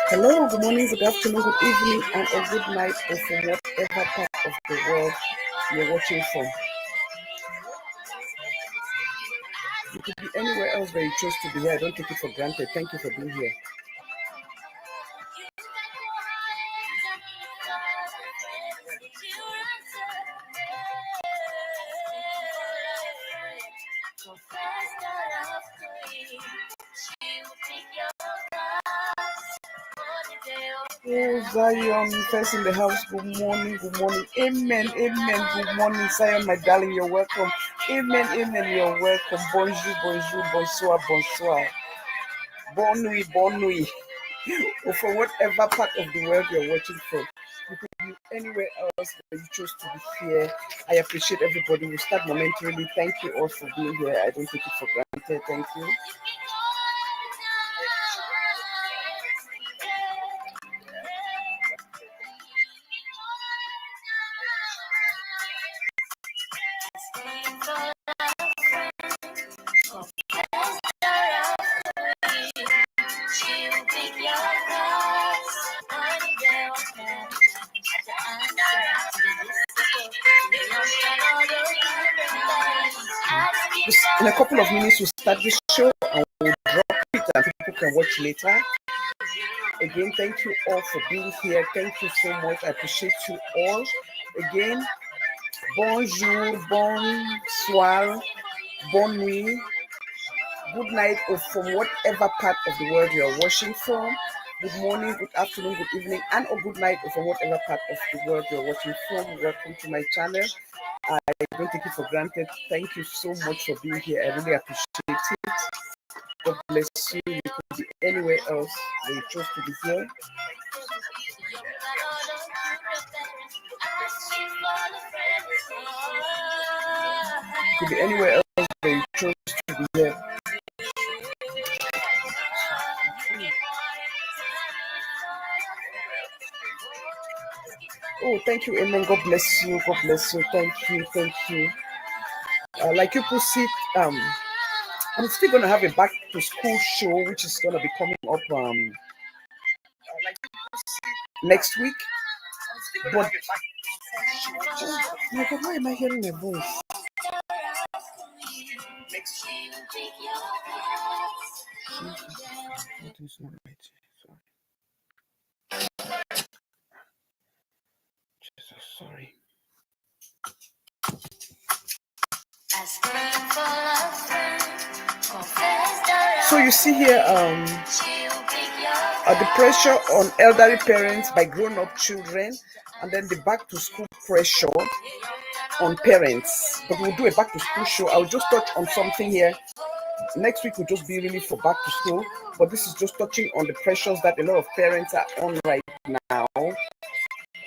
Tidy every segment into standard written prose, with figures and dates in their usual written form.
Hello, good morning, good afternoon, good evening, and a good night, or from whatever part of the world you're watching from. You could be anywhere else where you chose to be here. I don't take it for granted. Thank you for being here. Oh, Zion, first in the house. Good morning, good morning. Amen, amen. Good morning, Zion, my darling. You're welcome. Amen, amen. You're welcome. Bonjour, bonjour, bonsoir, bonsoir. Bonne nuit, bonne nuit. Or from whatever part of the world you're watching from. You could be anywhere else where you chose to be here. I appreciate everybody. We'll start momentarily. Thank you all for being here. I don't take it for granted. Thank you. In a couple of minutes, we'll start this show and we'll drop it and people can watch later. Again, thank you all for being here. Thank you so much. I appreciate you all. Again, bonjour, bonsoir, bonne nuit, good night, or from whatever part of the world you're watching from. Good morning, good afternoon, good evening, and or good night, or from whatever part of the world you're watching from. Welcome to my channel. I don't take it for granted. Thank you so much for being here. I really appreciate it. God bless you. You could be anywhere else where you chose to be here. You could be anywhere else where you chose to be here. Oh, thank you, amen. God bless you. God bless you. Thank you. Thank you. Like you could see, I'm still gonna have a back to school show, which is gonna be coming up next week. But oh my God, why am I hearing a voice? That is not right. Sorry. Jesus, sorry. So you see here, the pressure on elderly parents by grown-up children, and then the back to school pressure on parents. But we'll do a back to school show. I'll just touch on something here. Next week will just be really for back to school, but this is just touching on the pressures that a lot of parents are on right now.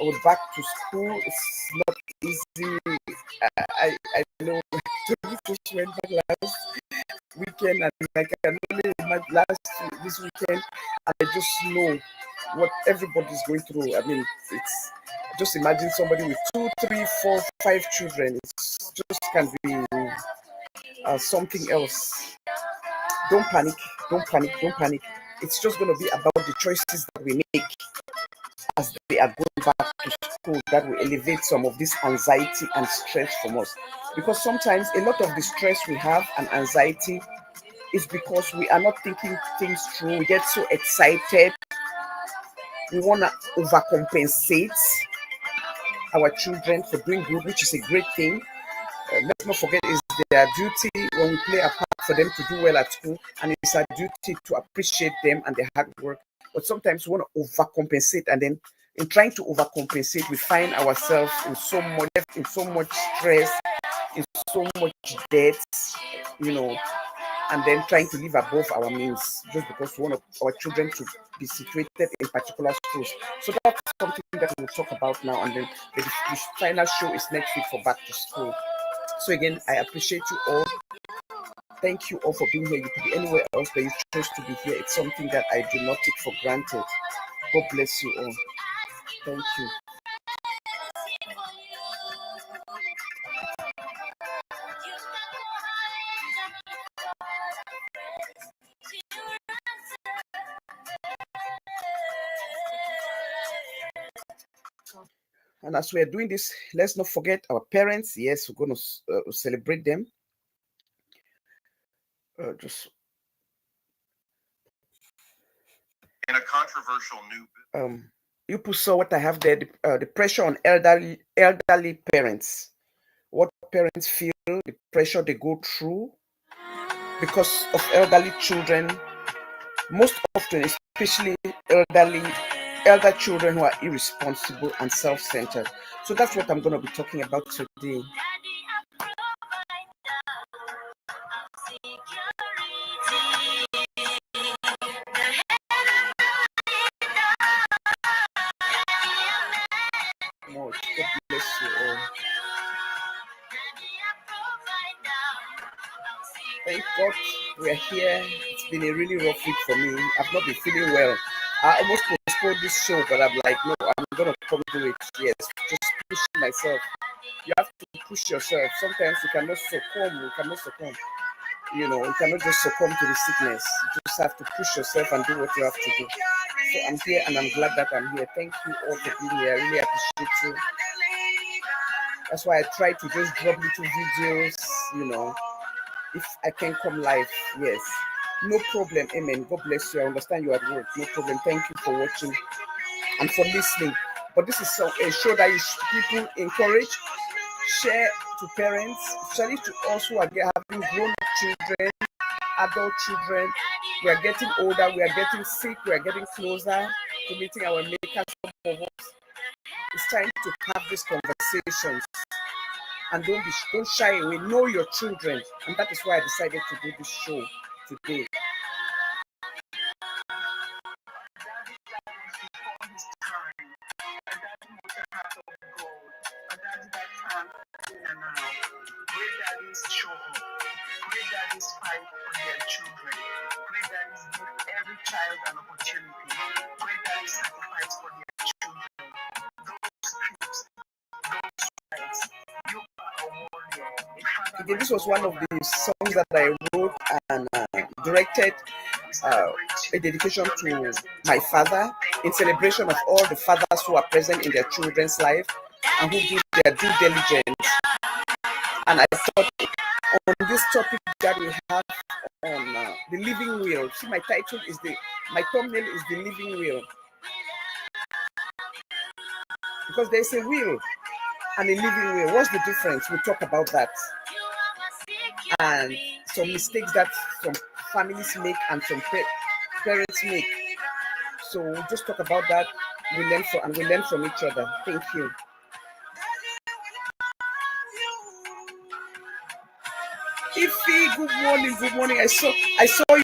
With back to school, it's not easy. I know we just went back last weekend, and I can only imagine this weekend, and I just know what everybody's going through. I mean, it's just imagine somebody with 2, 3, 4, 5 children. It's just can be something else. Don't panic, don't panic, don't panic. It's just going to be about the choices that we make as they are going back to school that will elevate some of this anxiety and stress from us. Because sometimes a lot of the stress we have and anxiety is because we are not thinking things through. We get so excited. We want to overcompensate our children for doing good, which is a great thing. Let's not forget it's their duty when we play a part for them to do well at school, and it's our duty to appreciate them and their hard work. But sometimes we want to overcompensate, and then in trying to overcompensate, we find ourselves in so much stress, in so much debt, and then trying to live above our means just because we want our children to be situated in particular schools. So that's something that we'll talk about now, and then the final show is next week for back to school. So again, I appreciate you all. Thank you all for being here. You could be anywhere else, but you chose to be here. It's something that I do not take for granted. God bless you all. Thank you. And as we are doing this, let's not forget our parents. Yes, we're going to celebrate them. Just in a controversial new. You put saw what I have there. The pressure on elderly parents. What parents feel, the pressure they go through because of elderly children. Most often, especially elder children who are irresponsible and self-centered. So that's what I'm going to be talking about today. God bless you all. Thank God we're here. It's been a really rough week for me. I've not been feeling well. I almost postponed this show, but I'm like, no, I'm gonna come do it. Yes, just pushing myself. You have to push yourself. Sometimes you cannot succumb. You know, you cannot just succumb to the sickness. You just have to push yourself and do what you have to do. So I'm here and I'm glad that I'm here. Thank you all for being here. I really appreciate you. That's why I try to just drop little videos, you know, if I can come live. Yes, no problem. Amen. God bless you. I understand you at work. No problem. Thank you for watching and for listening. But this is a show that is people encourage, share to parents, especially to us who are having grown up children, adult children. We are getting older, we are getting sick, we are getting closer to meeting our maker. Some of us. It's time to have these conversations and don't shy away. Know your children, and that is why I decided to do this show today. Great daddies fight for their children. Great daddies give every child an opportunity. Great daddies sacrifice for their children. Those scripts, those rights, you are a warrior. Okay, this was one of the songs that I wrote and directed a dedication to my father in celebration of all the fathers who are present in their children's life and who do their due diligence. And I thought on this topic that we have on the living will. See, my title is my thumbnail is the living will, because there's a will and a living will. What's the difference? We'll talk about that and some mistakes that some families make and some parents make. So we'll just talk about that. We learn from each other. Thank you. Ify, good morning. I saw you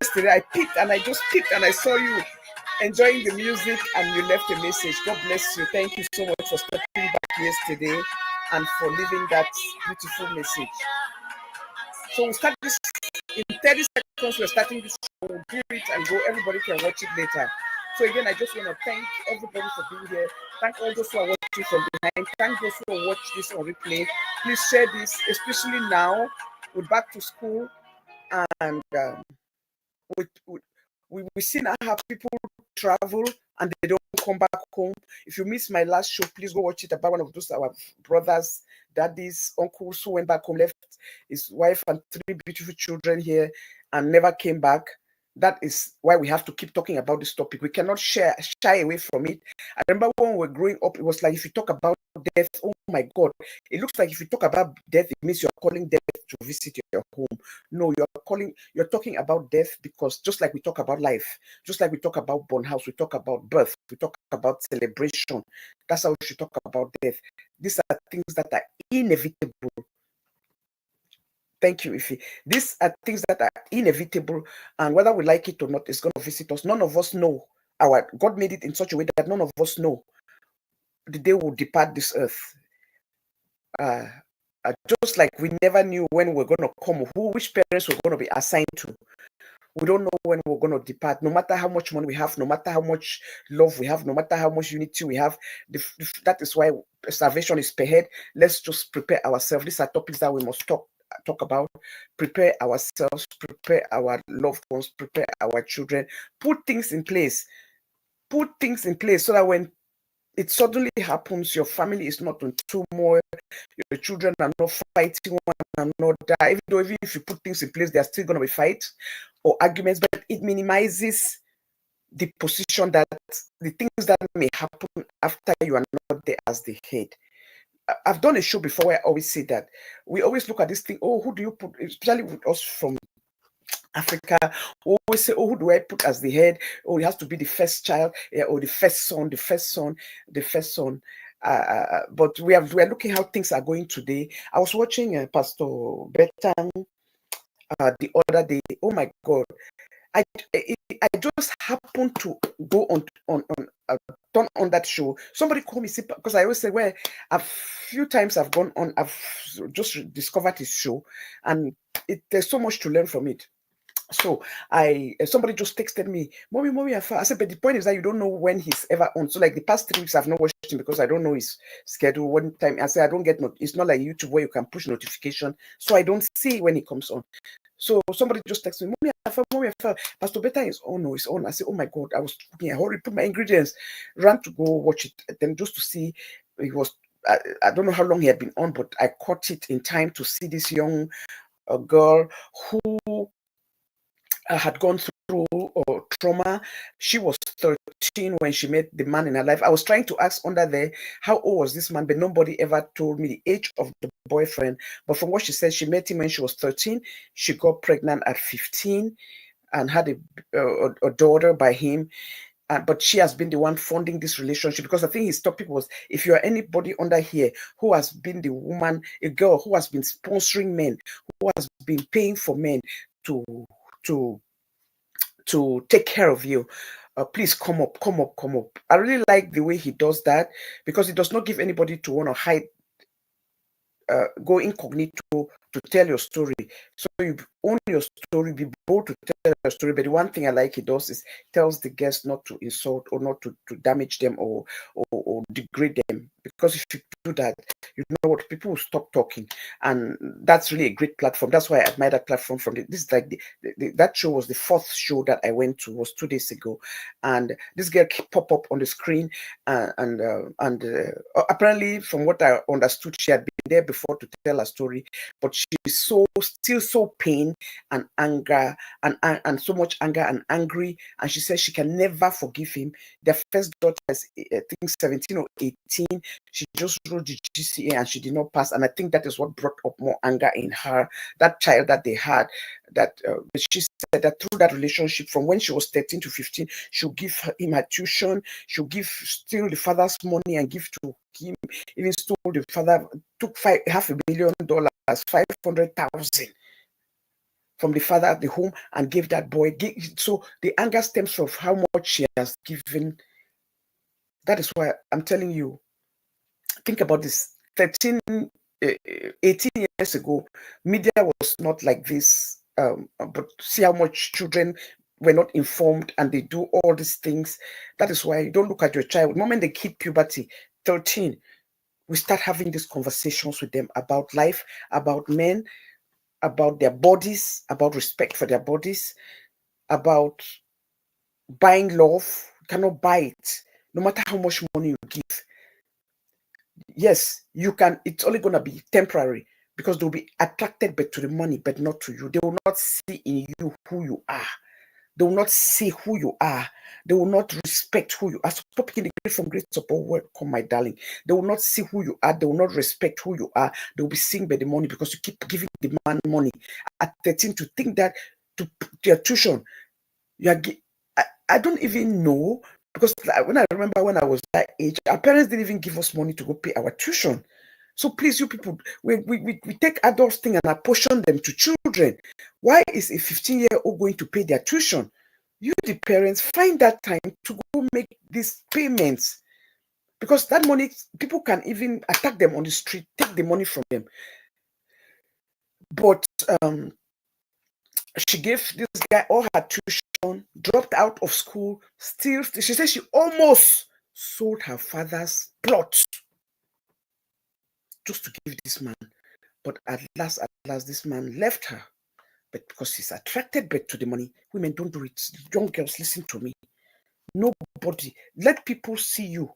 yesterday. I picked and I saw you enjoying the music and you left a message. God bless you. Thank you so much for stepping back yesterday and for leaving that beautiful message. So we'll start this in 30 seconds. We're starting this show. We'll do it and go. Everybody can watch it later. So again, I just want to thank everybody for being here. Thank all those who are watching from behind. Thank those who will watch this on replay. Please share this, especially now. We're back to school, and we see now how people travel and they don't come back home. If you missed my last show, please go watch it about one of those our brothers, daddies, uncles who went back home, left his wife and 3 beautiful children here and never came back. That is why we have to keep talking about this topic. We cannot shy away from it. I remember when we were growing up, it was like if you talk about death, oh my God, it looks like if you talk about death, it means you're calling death to visit your home. No, you're talking about death because just like we talk about life, just like we talk about born house, we talk about birth, we talk about celebration. That's how we should talk about death. These are things that are inevitable. Thank you, Ify. These are things that are inevitable, and whether we like it or not, it's going to visit us. None of us know. God made it in such a way that none of us know the day we'll depart this earth. Just like we never knew when we're going to come, which parents we're going to be assigned to. We don't know when we're going to depart. No matter how much money we have, no matter how much love we have, no matter how much unity we have, that is why salvation is per head. Let's just prepare ourselves. These are topics that we must talk about. Prepare ourselves, prepare our loved ones, prepare our children, put things in place so that when it suddenly happens, your family is not in turmoil, your children are not fighting one another, even if you put things in place, there are still going to be fights or arguments, but it minimizes the position that the things that may happen after you are not there as the head. I've done a show before where I always say that we always look at this thing, oh, who do you put, especially with us from Africa, we always say, oh, who do I put as the head? Oh, it has to be the first child, or the first son, the first son, the first son. But we are looking how things are going today. I was watching Pastor Betang the other day. Oh my God, I just happened to go on turn on that show. Somebody called me because I always say, well, a few times I've gone on, I've just discovered his show, and there's so much to learn from it. So somebody just texted me, mommy, I said, but the point is that you don't know when he's ever on. So like the past 3 weeks, I've not watched him because I don't know his schedule. One time I said, I don't get it's not like YouTube where you can push notification, so I don't see when he comes on. So somebody just texted me, mommy, I fell. Pastor Beta is on, no, it's on. I said, oh my God, I was cooking. I hurried, put my ingredients, ran to go watch it. Then just to see, it was, I don't know how long he had been on, but I caught it in time to see this young girl who had gone through trauma. She was 13 when she met the man in her life. I was trying to ask under there, how old was this man? But nobody ever told me the age of the boyfriend. But from what she said, she met him when she was 13. She got pregnant at 15 and had a daughter by him. But she has been the one funding this relationship, because I think his topic was, if you are anybody under here who has been the woman, a girl who has been sponsoring men, who has been paying for men to take care of you, please come up. I really like the way he does that, because he does not give anybody to want to hide, go incognito to tell your story. So you own your story, be bold to tell your story. But the one thing I like he does is tells the guests not to insult or not to damage them or degrade them. Because if you do that, you know what, people will stop talking. And that's really a great platform. That's why I admire that platform from this is like that show was the 4th show that I went to, was 2 days ago. And this girl pop up on the screen, and apparently from what I understood, she had been there before to tell her story, but she's still so pain and anger and so much anger and angry, and she says she can never forgive him. Their first daughter is, I think, 17 or 18. She just wrote the GCA and she did not pass, and I think that is what brought up more anger in her. That child that they had, that she said that through that relationship from when she was 13 to 15, she'll give him her tuition, she'll steal the father's money and give to him, even stole the father, took $500,000, 500,000 from the father at the home and gave that boy. So the anger stems from how much she has given. That is why I'm telling you, think about this. 18 years ago, media was not like this, but see how much children were not informed and they do all these things. That is why you don't look at your child. The moment they hit puberty, 13, we start having these conversations with them about life, about men, about their bodies, about respect for their bodies, about buying love. You cannot buy it, no matter how much money you give. Yes, you can, it's only going to be temporary, because they'll be attracted but to the money, but not to you. They will not see in you who you are. They will not see who you are. They will not respect who you are. So picking the great from great support, welcome, my darling. They will not see who you are. They will not respect who you are. They will be seen by the money, because you keep giving the man money at 13 to think that to your tuition, you are. I don't even know, because when I remember when I was that age, our parents didn't even give us money to go pay our tuition. So please, you people, we take adults thing and apportion them to children. Why is a 15-year-old going to pay their tuition? You, the parents, find that time to go make these payments, because that money, people can even attack them on the street, take the money from them. But she gave this guy all her tuition, dropped out of school, still, she said she almost sold her father's plot just to give this man. But at last, this man left her. But because he's attracted back to the money, women don't do it. Young girls, listen to me. Nobody, let people see you.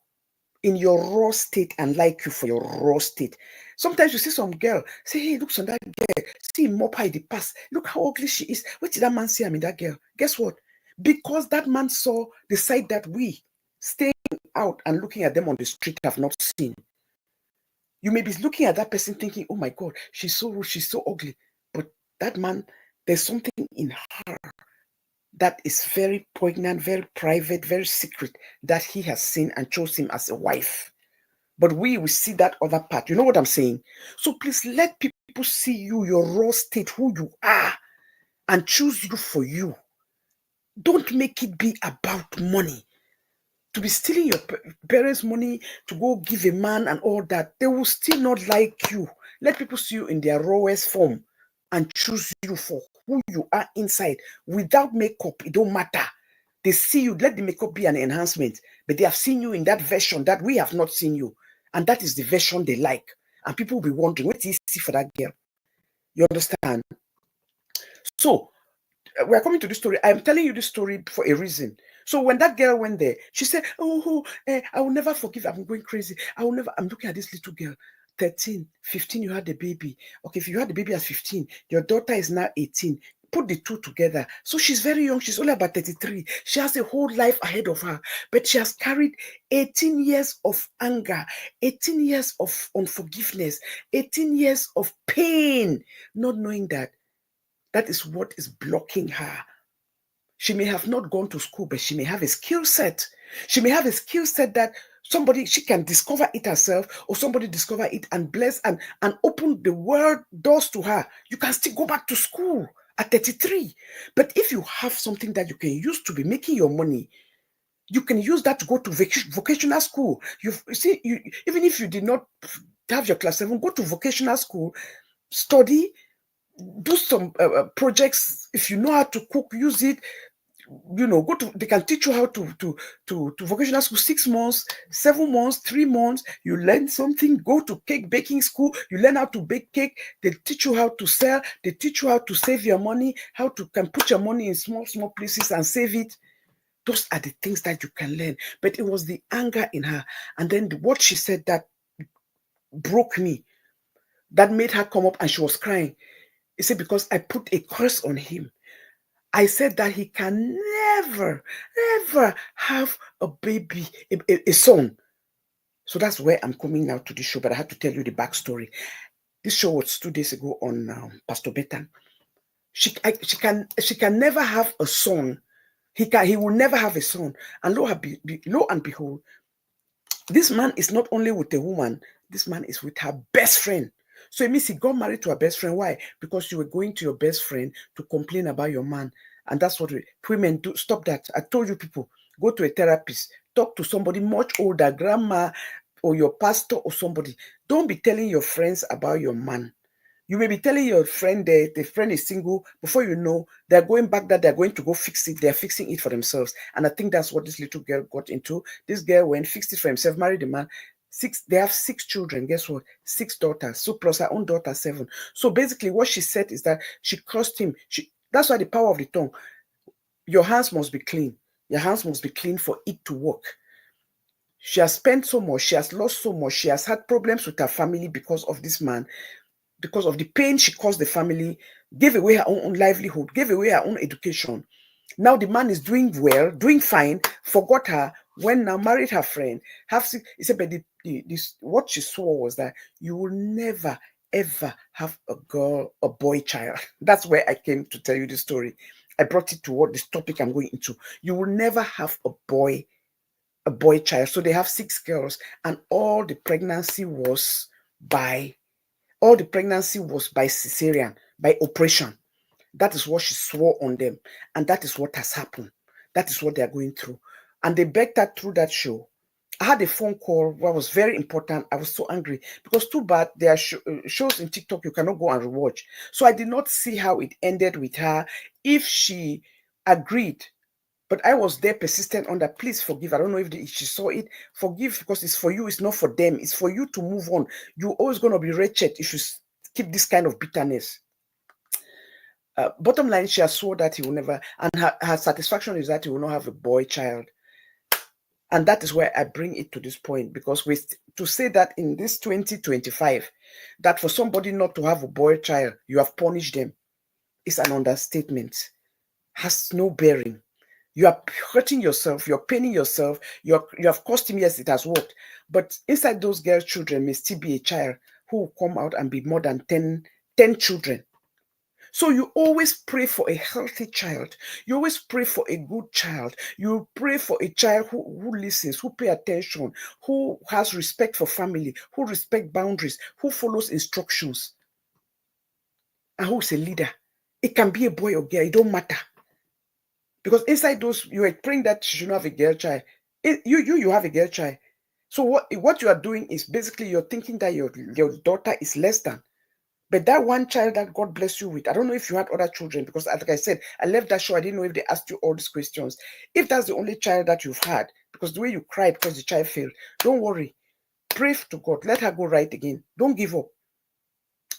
in your raw state and like you for your raw state. Sometimes you see some girl, say, hey, look on that girl. See mop her in the past. Look how ugly she is. What did that man see? I mean, that girl. Guess what? Because that man saw the side that we staying out and looking at them on the street have not seen. You may be looking at that person thinking, oh my God, she's so rude, she's so ugly. But that man, there's something in her that is very poignant, very private, very secret that he has seen and chose him as a wife. But we will see that other part. You know what I'm saying? So please let people see you, your raw state, who you are, and choose you for you. Don't make it be about money. To be stealing your parents' money to go give a man and all that, they will still not like you. Let people see you in their rawest form and choose you for who you are inside. Without makeup, it don't matter. They see you, let the makeup be an enhancement, but they have seen you in that version that we have not seen you. And that is the version they like. And people will be wondering, what is easy for that girl? You understand? So, we're coming to this story. I'm telling you this story for a reason. So when that girl went there, she said, I will never forgive. I'm going crazy. I'm looking at this little girl, 13, 15, you had a baby. Okay, if you had a baby at 15, your daughter is now 18. Put the two together. So she's very young. She's only about 33. She has a whole life ahead of her. But she has carried 18 years of anger, 18 years of unforgiveness, 18 years of pain, not knowing that is what is blocking her. She may have not gone to school, but she may have a skill set. She may have a skill set that she can discover it herself, or somebody discover it and bless and open the world doors to her. You can still go back to school at 33. But if you have something that you can use to be making your money, you can use that to go to vocational school. Even if you did not have your class 7, go to vocational school, study, do some projects. If you know how to cook, use it. They can teach you how to vocational school, 6 months, 7 months, 3 months. You learn something. Go to cake baking school. You learn how to bake cake. They teach you how to sell. They teach you how to save your money, how to can put your money in small places and save it. Those are the things that you can learn. But it was the anger in her, and then what she said that broke me, that made her come up, and she was crying. He said, because I put a curse on him. I said that he can never, ever have a baby, a son. So that's where I'm coming now to this show, but I had to tell you the backstory. This show was 2 days ago on Pastor Betan. She can never have a son. He will never have a son. And lo and behold, this man is not only with a woman, this man is with her best friend. So it means he got married to her best friend. Why? Because you were going to your best friend to complain about your man. And that's what women do. Stop that. I told you people, go to a therapist. Talk to somebody much older, grandma or your pastor or somebody. Don't be telling your friends about your man. You may be telling your friend that the friend is single. Before you know, they're going back that they're going to go fix it. They're fixing it for themselves. And I think that's what this little girl got into. This girl went, fixed it for himself, married a man. They have 6 children. Guess what? 6 daughters. So plus her own daughter, 7. So basically what she said is that she cursed him. That's why the power of the tongue. Your hands must be clean. Your hands must be clean for it to work. She has spent so much. She has lost so much. She has had problems with her family because of this man. Because of the pain she caused the family, gave away her own livelihood, gave away her own education. Now the man is doing well, doing fine, forgot her, went now married her friend. He said, but what she swore was that you will never, ever have a boy child. That's where I came to tell you the story. I brought it to what this topic I'm going into. You will never have a boy child. So they have 6 girls, and all the pregnancy was by cesarean, by operation. That is what she swore on them. And that is what has happened. That is what they are going through. And they begged her through that show. I had a phone call that was very important. I was so angry because too bad there are shows in TikTok you cannot go and rewatch. So I did not see how it ended with her. If she agreed, but I was there persistent on that. Please forgive. I don't know if she saw it. Forgive because it's for you. It's not for them. It's for you to move on. You're always going to be wretched if you keep this kind of bitterness. Bottom line, she has sworn that he will never, and her satisfaction is that he will not have a boy child. And that is why I bring it to this point, because to say that in this 2025, that for somebody not to have a boy child, you have punished them, is an understatement. Has no bearing. You are hurting yourself, you're paining yourself, you have cost him. Yes, it has worked. But inside those girl children may still be a child who will come out and be more than 10 children. So you always pray for a healthy child. You always pray for a good child. You pray for a child who listens, who pays attention, who has respect for family, who respects boundaries, who follows instructions, and who's a leader. It can be a boy or girl, it don't matter. Because inside those, you are praying that you shouldn't have a girl child. You have a girl child. So what you are doing is basically you're thinking that your daughter is less than. But that one child that God bless you with, I don't know if you had other children, because like I said, I left that show. I didn't know if they asked you all these questions. If that's the only child that you've had, because the way you cried because the child failed, don't worry. Pray to God. Let her go right again. Don't give up.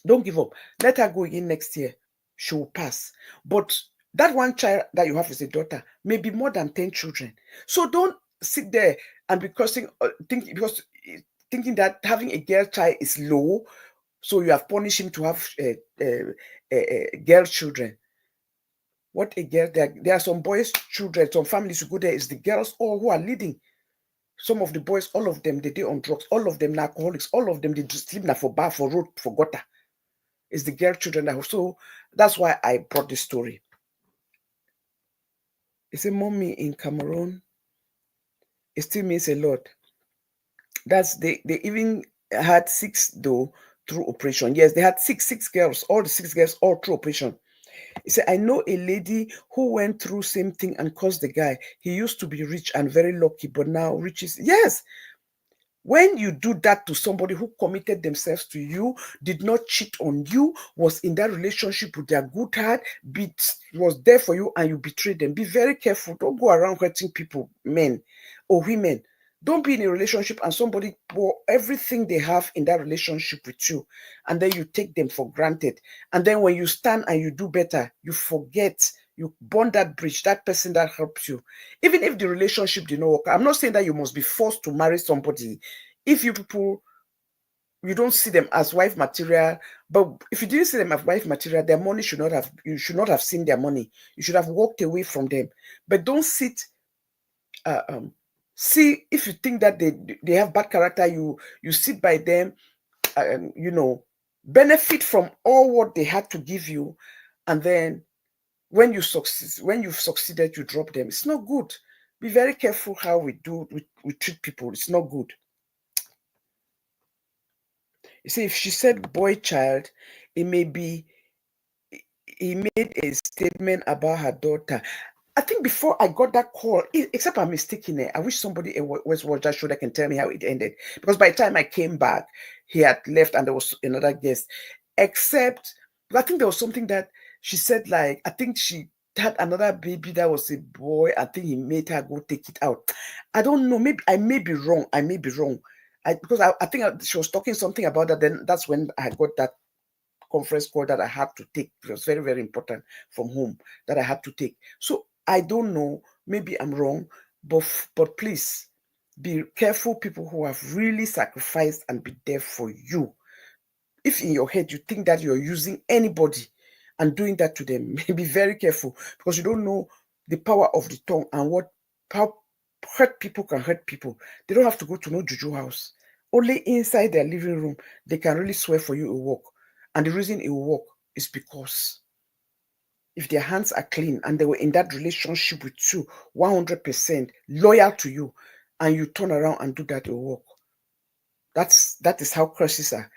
Don't give up. Let her go again next year. She will pass. But that one child that you have as a daughter may be more than 10 children. So don't sit there and thinking that having a girl child is low, so you have punished him to have girl children. What a girl! There are some boys' children, some families who go there, is the girls all who are leading. Some of the boys, all of them, they on drugs. All of them, alcoholics. All of them, they just sleep now for bar, for road, for gutter. It's the girl children that. So that's why I brought this story. It's a mommy in Cameroon. It still means a lot. That's they even had 6 though through operation. Yes, they had six girls, all the 6 girls, all through operation. He said, I know a lady who went through same thing and caused the guy. He used to be rich and very lucky, but now riches. Yes. When you do that to somebody who committed themselves to you, did not cheat on you, was in that relationship with their good heart, was there for you, and you betrayed them, be very careful. Don't go around hurting people, men or women. Don't be in a relationship and somebody pour everything they have in that relationship with you, and then you take them for granted. And then when you stand and you do better, you forget, you burn that bridge, that person that helps you. Even if the relationship did not work, I'm not saying that you must be forced to marry somebody. If you people, you don't see them as wife material, but if you didn't see them as wife material, their money you should not have seen their money. You should have walked away from them. But don't sit, see, if you think that they have bad character, you sit by them, benefit from all what they had to give you, and then when you've succeeded, you drop them. It's not good. Be very careful how we treat people. It's not good. You see, if she said boy child, it may be he made a statement about her daughter. I think before I got that call, except I'm mistaken, I wish somebody was that show that can tell me how it ended. Because by the time I came back, he had left and there was another guest. Except, I think there was something that she said, like, I think she had another baby that was a boy. I think he made her go take it out. I don't know. Maybe I may be wrong. Because I think she was talking something about that. Then that's when I got that conference call that I had to take. It was very, very important from home that I had to take. So I don't know. Maybe I'm wrong, but please be careful, people who have really sacrificed and be there for you. If in your head you think that you're using anybody and doing that to them, be very careful, because you don't know the power of the tongue and how hurt people can hurt people. They don't have to go to no juju house. Only inside their living room, they can really swear for you it will work. And the reason it will work is because if their hands are clean and they were in that relationship with you, 100% loyal to you, and you turn around and do that, it will work. That is how curses are.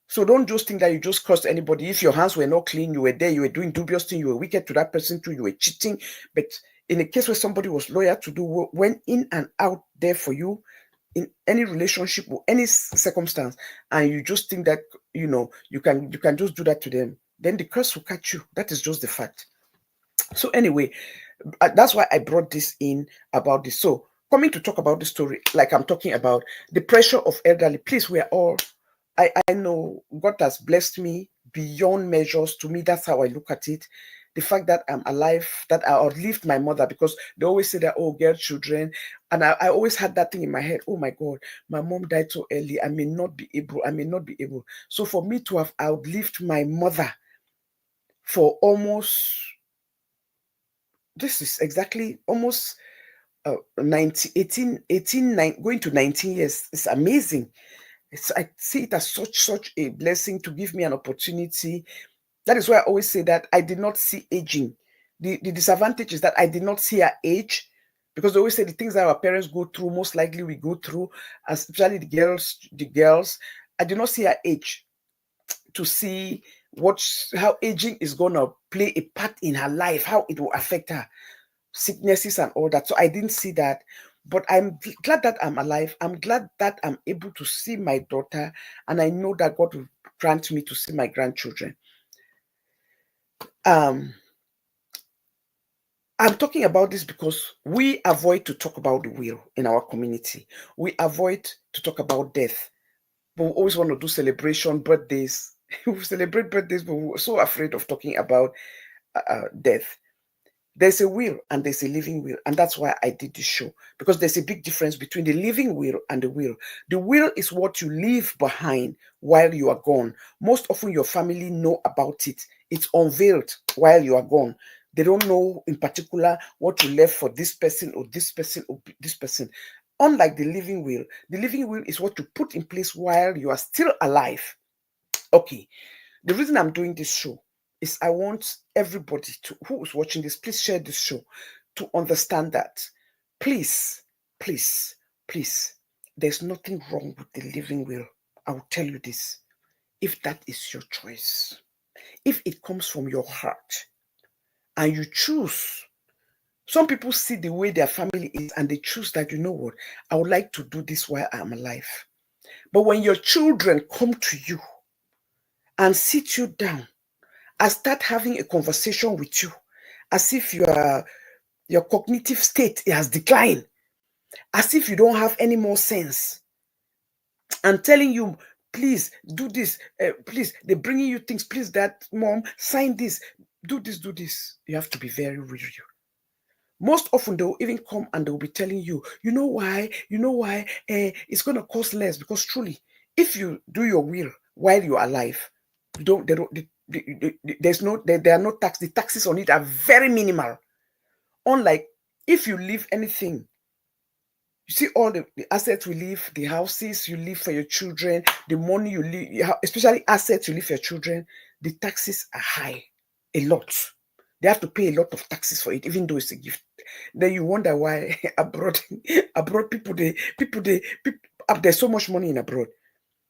So don't just think that you just cursed anybody. If your hands were not clean, you were there, you were doing dubious things, you were wicked to that person too, you were cheating. But in a case where somebody was loyal to do, went in and out there for you, in any relationship or any circumstance, and you just think that you can just do that to them, then the curse will catch you. That is just the fact. So anyway, that's why I brought this in about this. So coming to talk about the story, like I'm talking about the pressure of elderly. Please, we are all. I know God has blessed me beyond measures. To me, that's how I look at it. the fact that I'm alive, that I outlived my mother, because they always say that, oh, girl children. And I always had that thing in my head, oh my God, my mom died so early. I may not be able. So for me to have outlived my mother for almost, this is exactly almost 18, going to 19 years. It's amazing. I see it as such a blessing to give me an opportunity. That is why I always say that I did not see aging. The disadvantage is that I did not see her age, because they always say the things that our parents go through, most likely we go through, especially the girls. I did not see her age to see how aging is going to play a part in her life, how it will affect her, sicknesses and all that. So I didn't see that. But I'm glad that I'm alive. I'm glad that I'm able to see my daughter, and I know that God will grant me to see my grandchildren. I'm talking about this because we avoid to talk about the will in our community. We avoid to talk about death, but we always want to do celebration, birthdays. We celebrate birthdays, but we're so afraid of talking about death. There's a will and there's a living will, and that's why I did this show, because there's a big difference between the living will and the will. The will is what you leave behind while you are gone. Most often your family know about it. It's unveiled while you are gone. They don't know in particular what you left for this person or this person or this person. Unlike the living will is what you put in place while you are still alive. Okay, the reason I'm doing this show is I want everybody who is watching this, please share this show, to understand that, please, there's nothing wrong with the living will. I will tell you this. If that is your choice, if it comes from your heart and you choose, some people see the way their family is and they choose that, you know what, I would like to do this while I'm alive. But when your children come to you and sit you down and start having a conversation with you as if your cognitive state has declined, as if you don't have any more sense, and telling you, please do this, please, they're bringing you things, please, that mom, sign this, do this. You have to be very real. Most often they'll even come and they'll be telling you, you know why, it's going to cost less, because truly, if you do your will while you're alive, there are no tax. The taxes on it are very minimal. Unlike if you leave anything, you see all the assets we leave, the houses you leave for your children, the money you leave, especially assets you leave for your children, the taxes are high, a lot. They have to pay a lot of taxes for it, even though it's a gift. Then you wonder why abroad people, there's so much money in abroad.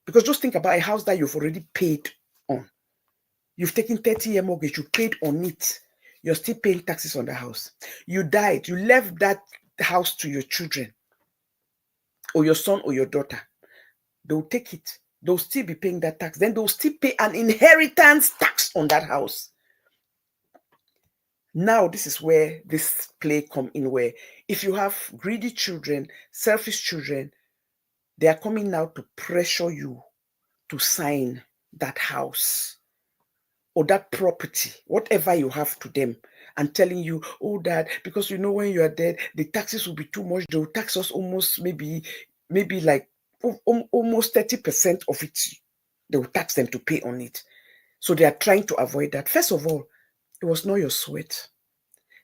Because just think about a house that you've already paid on. You've taken 30-year mortgage, you paid on it. You're still paying taxes on the house. You died, you left that house to your children, or your son or your daughter. They'll take it. They'll still be paying that tax. Then they'll still pay an inheritance tax on that house. Now, this is where this play come in, where if you have greedy children, selfish children, they are coming now to pressure you to sign that house or that property, whatever you have to them, and telling you, oh, dad, because you know when you are dead, the taxes will be too much. They will tax us almost maybe like almost 30% of it. They will tax them to pay on it. So they are trying to avoid that. First of all, it was not your sweat.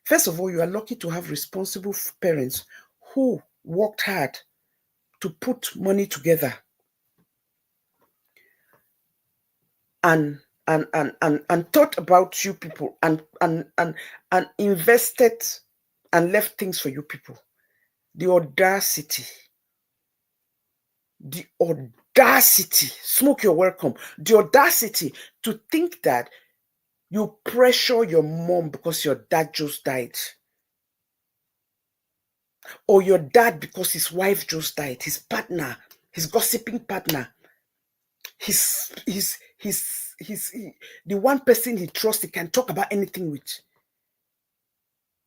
First of all, you are lucky to have responsible parents who worked hard to put money together and thought about you people and invested and left things for you people. The audacity, Smoke, you're welcome. The audacity to think that you pressure your mom because your dad just died, or your dad because his wife just died, his partner, his gossiping partner, the one person he trusts, he can talk about anything with.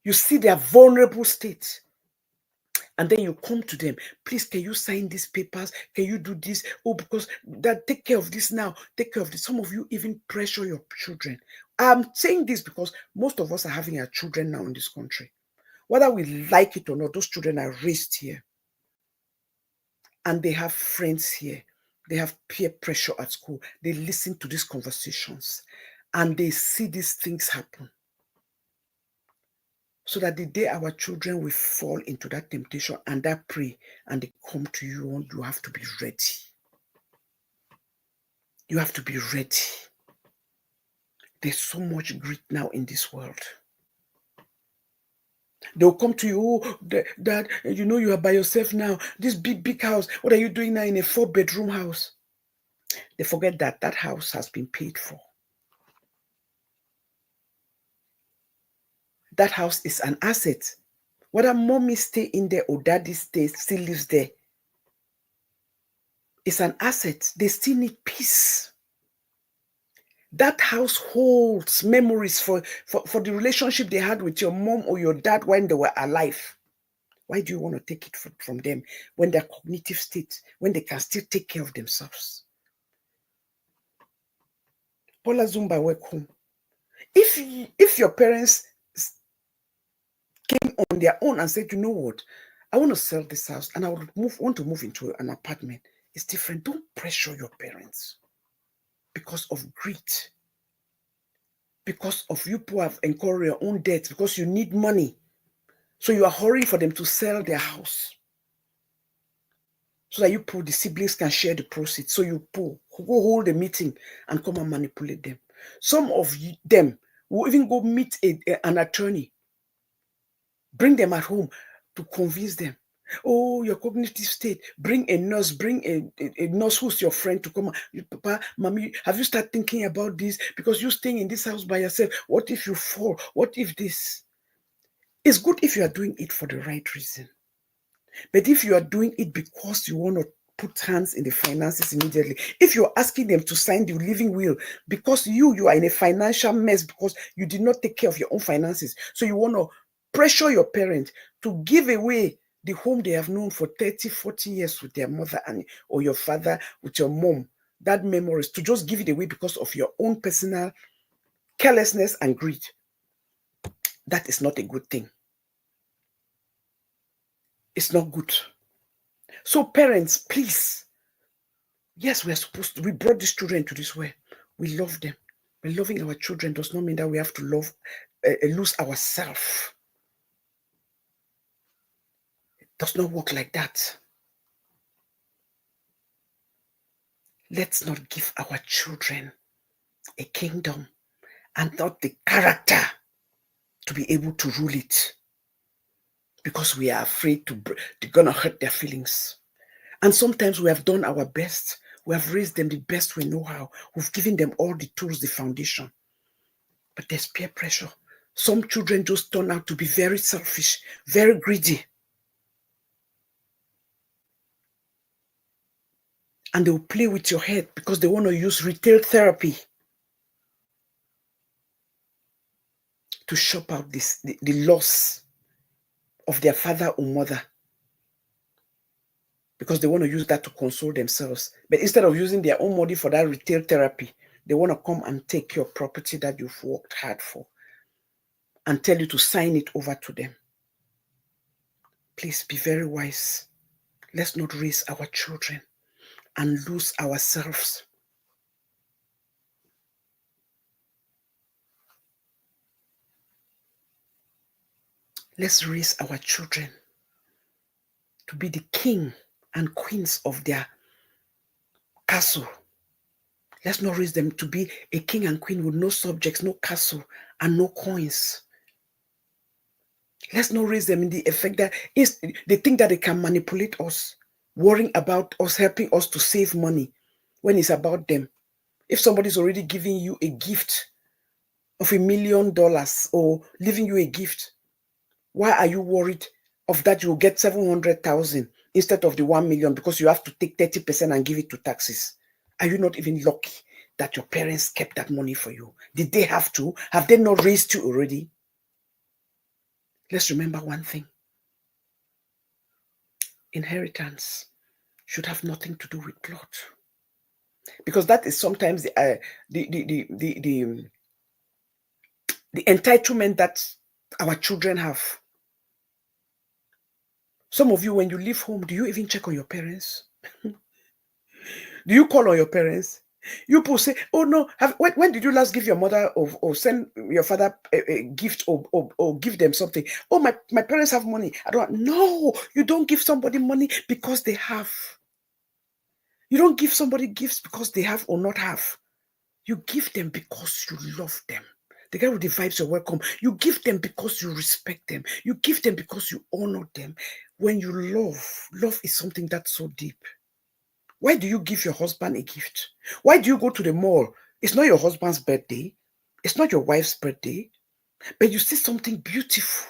You see their vulnerable state, and then you come to them, please, can you sign these papers? Can you do this? Oh, because that, take care of this now, take care of this. Some of you even pressure your children. I'm saying this because most of us are having our children now in this country. Whether we like it or not, those children are raised here. And they have friends here. They have peer pressure at school. They listen to these conversations. And they see these things happen. So that the day our children will fall into that temptation and that prey, and they come to you, you have to be ready. You have to be ready. There's so much greed now in this world. They'll come to you, oh, Dad, you know you are by yourself now. This big house. What are you doing now in a 4-bedroom house? They forget that that house has been paid for. That house is an asset. Whether mommy stay in there or daddy still lives there, it's an asset. They still need peace. That house holds memories for the relationship they had with your mom or your dad when they were alive. Why do you want to take it from them when they're cognitive state, when they can still take care of themselves? Paula Zumba, welcome. If your parents came on their own and said, you know what, I want to sell this house and I want to move into an apartment, it's different. Don't pressure your parents because of greed, because of you who have incurred your own debts, because you need money. So you are hurrying for them to sell their house so that the siblings can share the proceeds. So you go hold a meeting and come and manipulate them. Some of them will even go meet an attorney, bring them at home to convince them. Oh, your cognitive state. Bring a nurse. Bring a nurse who's your friend to come. Papa, mommy, have you started thinking about this? Because you're staying in this house by yourself. What if you fall? What if this? It's good if you are doing it for the right reason. But if you are doing it because you want to put hands in the finances immediately, if you're asking them to sign the living will because you are in a financial mess because you did not take care of your own finances, so you want to pressure your parent to give away the home they have known for 30, 40 years with their mother or your father, with your mom, that memories, to just give it away because of your own personal carelessness and greed. That is not a good thing. It's not good. So parents, please, yes, we brought these children to this world. We love them. But loving our children does not mean that we have to lose ourselves. It does not work like that. Let's not give our children a kingdom and not the character to be able to rule it, because we are afraid they're going to hurt their feelings. And sometimes we have done our best. We have raised them the best we know how. We've given them all the tools, the foundation. But there's peer pressure. Some children just turn out to be very selfish, very greedy. And they'll play with your head because they want to use retail therapy to shop out the loss of their father or mother, because they want to use that to console themselves. But instead of using their own money for that retail therapy, they want to come and take your property that you've worked hard for and tell you to sign it over to them. Please be very wise. Let's not raise our children and lose ourselves. Let's raise our children to be the king and queens of their castle. Let's not raise them to be a king and queen with no subjects, no castle, and no coins. Let's not raise them in the effect that they think that they can manipulate us, worrying about us, helping us to save money when it's about them. If somebody's already giving you a gift of $1 million or leaving you a gift, why are you worried of that you will get 700,000 instead of the 1 million because you have to take 30% and give it to taxes? Are you not even lucky that your parents kept that money for you? Did they have to? Have they not raised you already? Let's remember one thing. Inheritance should have nothing to do with blood, because that is sometimes the the entitlement that our children have. Some of you, when you leave home, do you even check on your parents? Do you call on your parents? You people say, oh no, when did you last give your mother or send your father a gift or give them something? Oh, my parents have money. I don't. No, you don't give somebody money because they have. You don't give somebody gifts because they have or not have. You give them because you love them. The guy with the vibes, you're welcome. You give them because you respect them. You give them because you honor them. When you love is something that's so deep. Why do you give your husband a gift? Why do you go to the mall? It's not your husband's birthday. It's not your wife's birthday. But you see something beautiful.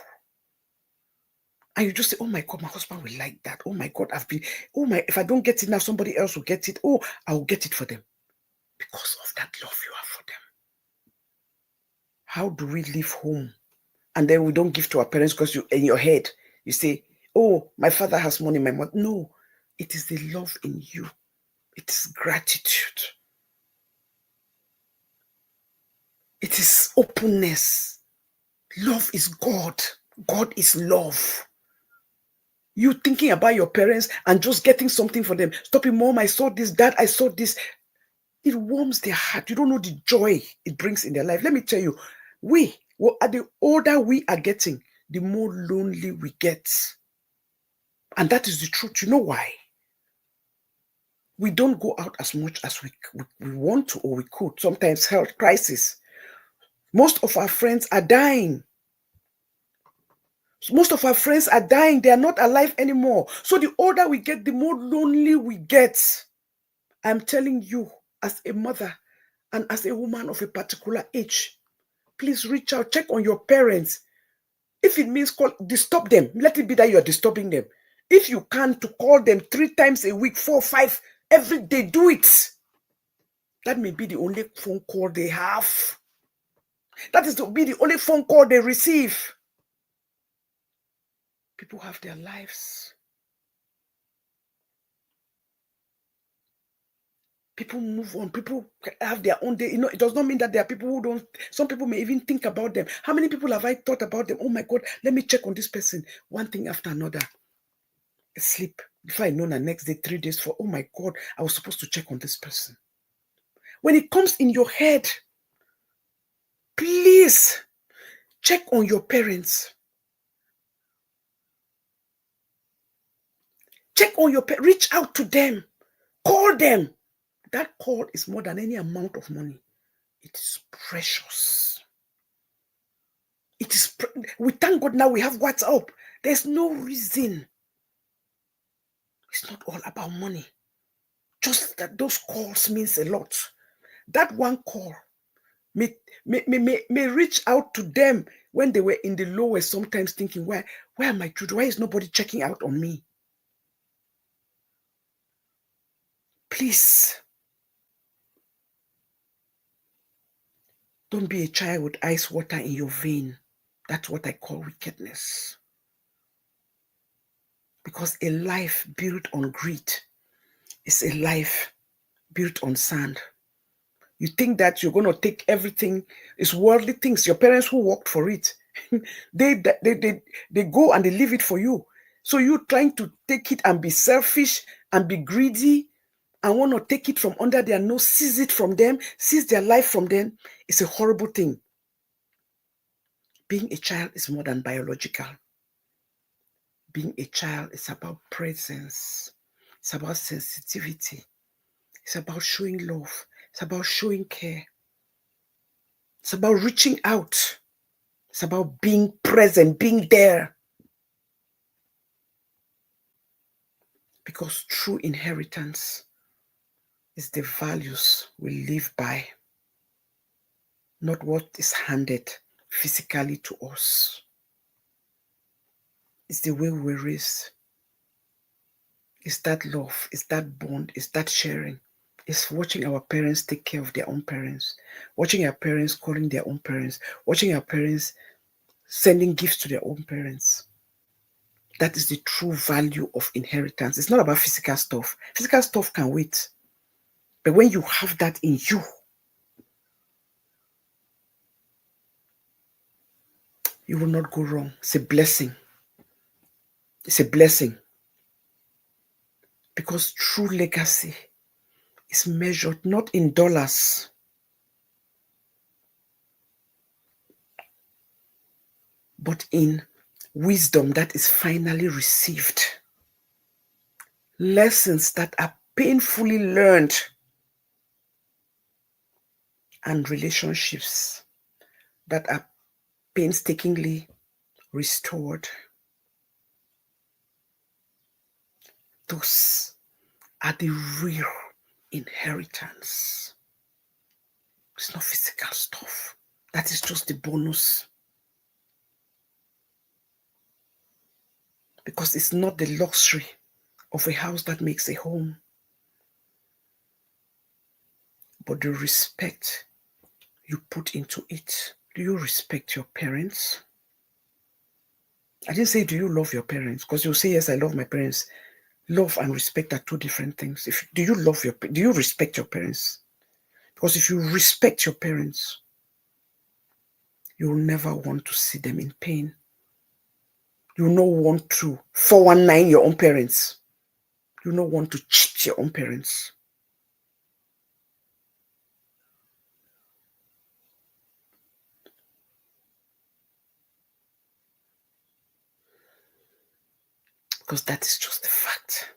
And you just say, oh my God, my husband will like that. Oh my God, if I don't get it now, somebody else will get it. Oh, I will get it for them. Because of that love you have for them. How do we leave home? And then we don't give to our parents because in your head, you say, oh, my father has money, my mother. No, it is the love in you. It is gratitude. It is openness. Love is God. God is love. You thinking about your parents and just getting something for them. Stop it, Mom, I saw this, Dad, I saw this. It warms their heart. You don't know the joy it brings in their life. Let me tell you, the older we are getting, the more lonely we get. And that is the truth. You know why? We don't go out as much as we want to or we could. Sometimes health crisis. Most of our friends are dying. Most of our friends are dying. They are not alive anymore. So the older we get, the more lonely we get. I'm telling you, as a mother and as a woman of a particular age, please reach out, check on your parents. If it means disturb them, let it be that you are disturbing them. If you can, to call them 3 times a week, 4, 5, every day, do it. That may be the only phone call they have. That is to be the only phone call they receive. People have their lives. People move on. People have their own day. It does not mean that there are people who don't. Some people may even think about them. How many people have I thought about them? Oh my God, let me check on this person. One thing after another. Sleep. Before I know the next day, 3 days for, oh my God, I was supposed to check on this person. When it comes in your head, please check on your parents. Check on your parents. Reach out to them. Call them. That call is more than any amount of money. It is precious. It is. We thank God now we have WhatsApp. There's no reason. It's not all about money. Just that those calls means a lot. That one call may reach out to them when they were in the lowest, sometimes thinking, where are my children? Why is nobody checking out on me? Please. Don't be a child with ice water in your vein. That's what I call wickedness. Because a life built on greed is a life built on sand. You think that you're going to take everything, it's worldly things. Your parents who worked for it, they go and they leave it for you. So you trying to take it and be selfish and be greedy and want to take it from under their nose, seize it from them, seize their life from them. It's a horrible thing. Being a child is more than biological. Being a child is about presence. It's about sensitivity. It's about showing love. It's about showing care. It's about reaching out. It's about being present, being there. Because true inheritance is the values we live by, not what is handed physically to us. It's the way we were raised. It's that love, it's that bond, it's that sharing. It's watching our parents take care of their own parents, watching our parents calling their own parents, watching our parents sending gifts to their own parents. That is the true value of inheritance. It's not about physical stuff. Physical stuff can wait. But when you have that in you, You will not go wrong. It's a blessing. It's a blessing. Because true legacy is measured not in dollars, but in wisdom that is finally received. Lessons that are painfully learned, and relationships that are painstakingly restored. Those are the real inheritance. It's not physical stuff. That is just the bonus. Because it's not the luxury of a house that makes a home, but the respect you put into it. Do you respect your parents? I didn't say, do you love your parents? Because you'll say, yes, I love my parents. Love and respect are two different things. Do you respect your parents? Because if you respect your parents, you will never want to see them in pain. You will not want to 419 your own parents. You will not want to cheat your own parents. Because that is just the fact.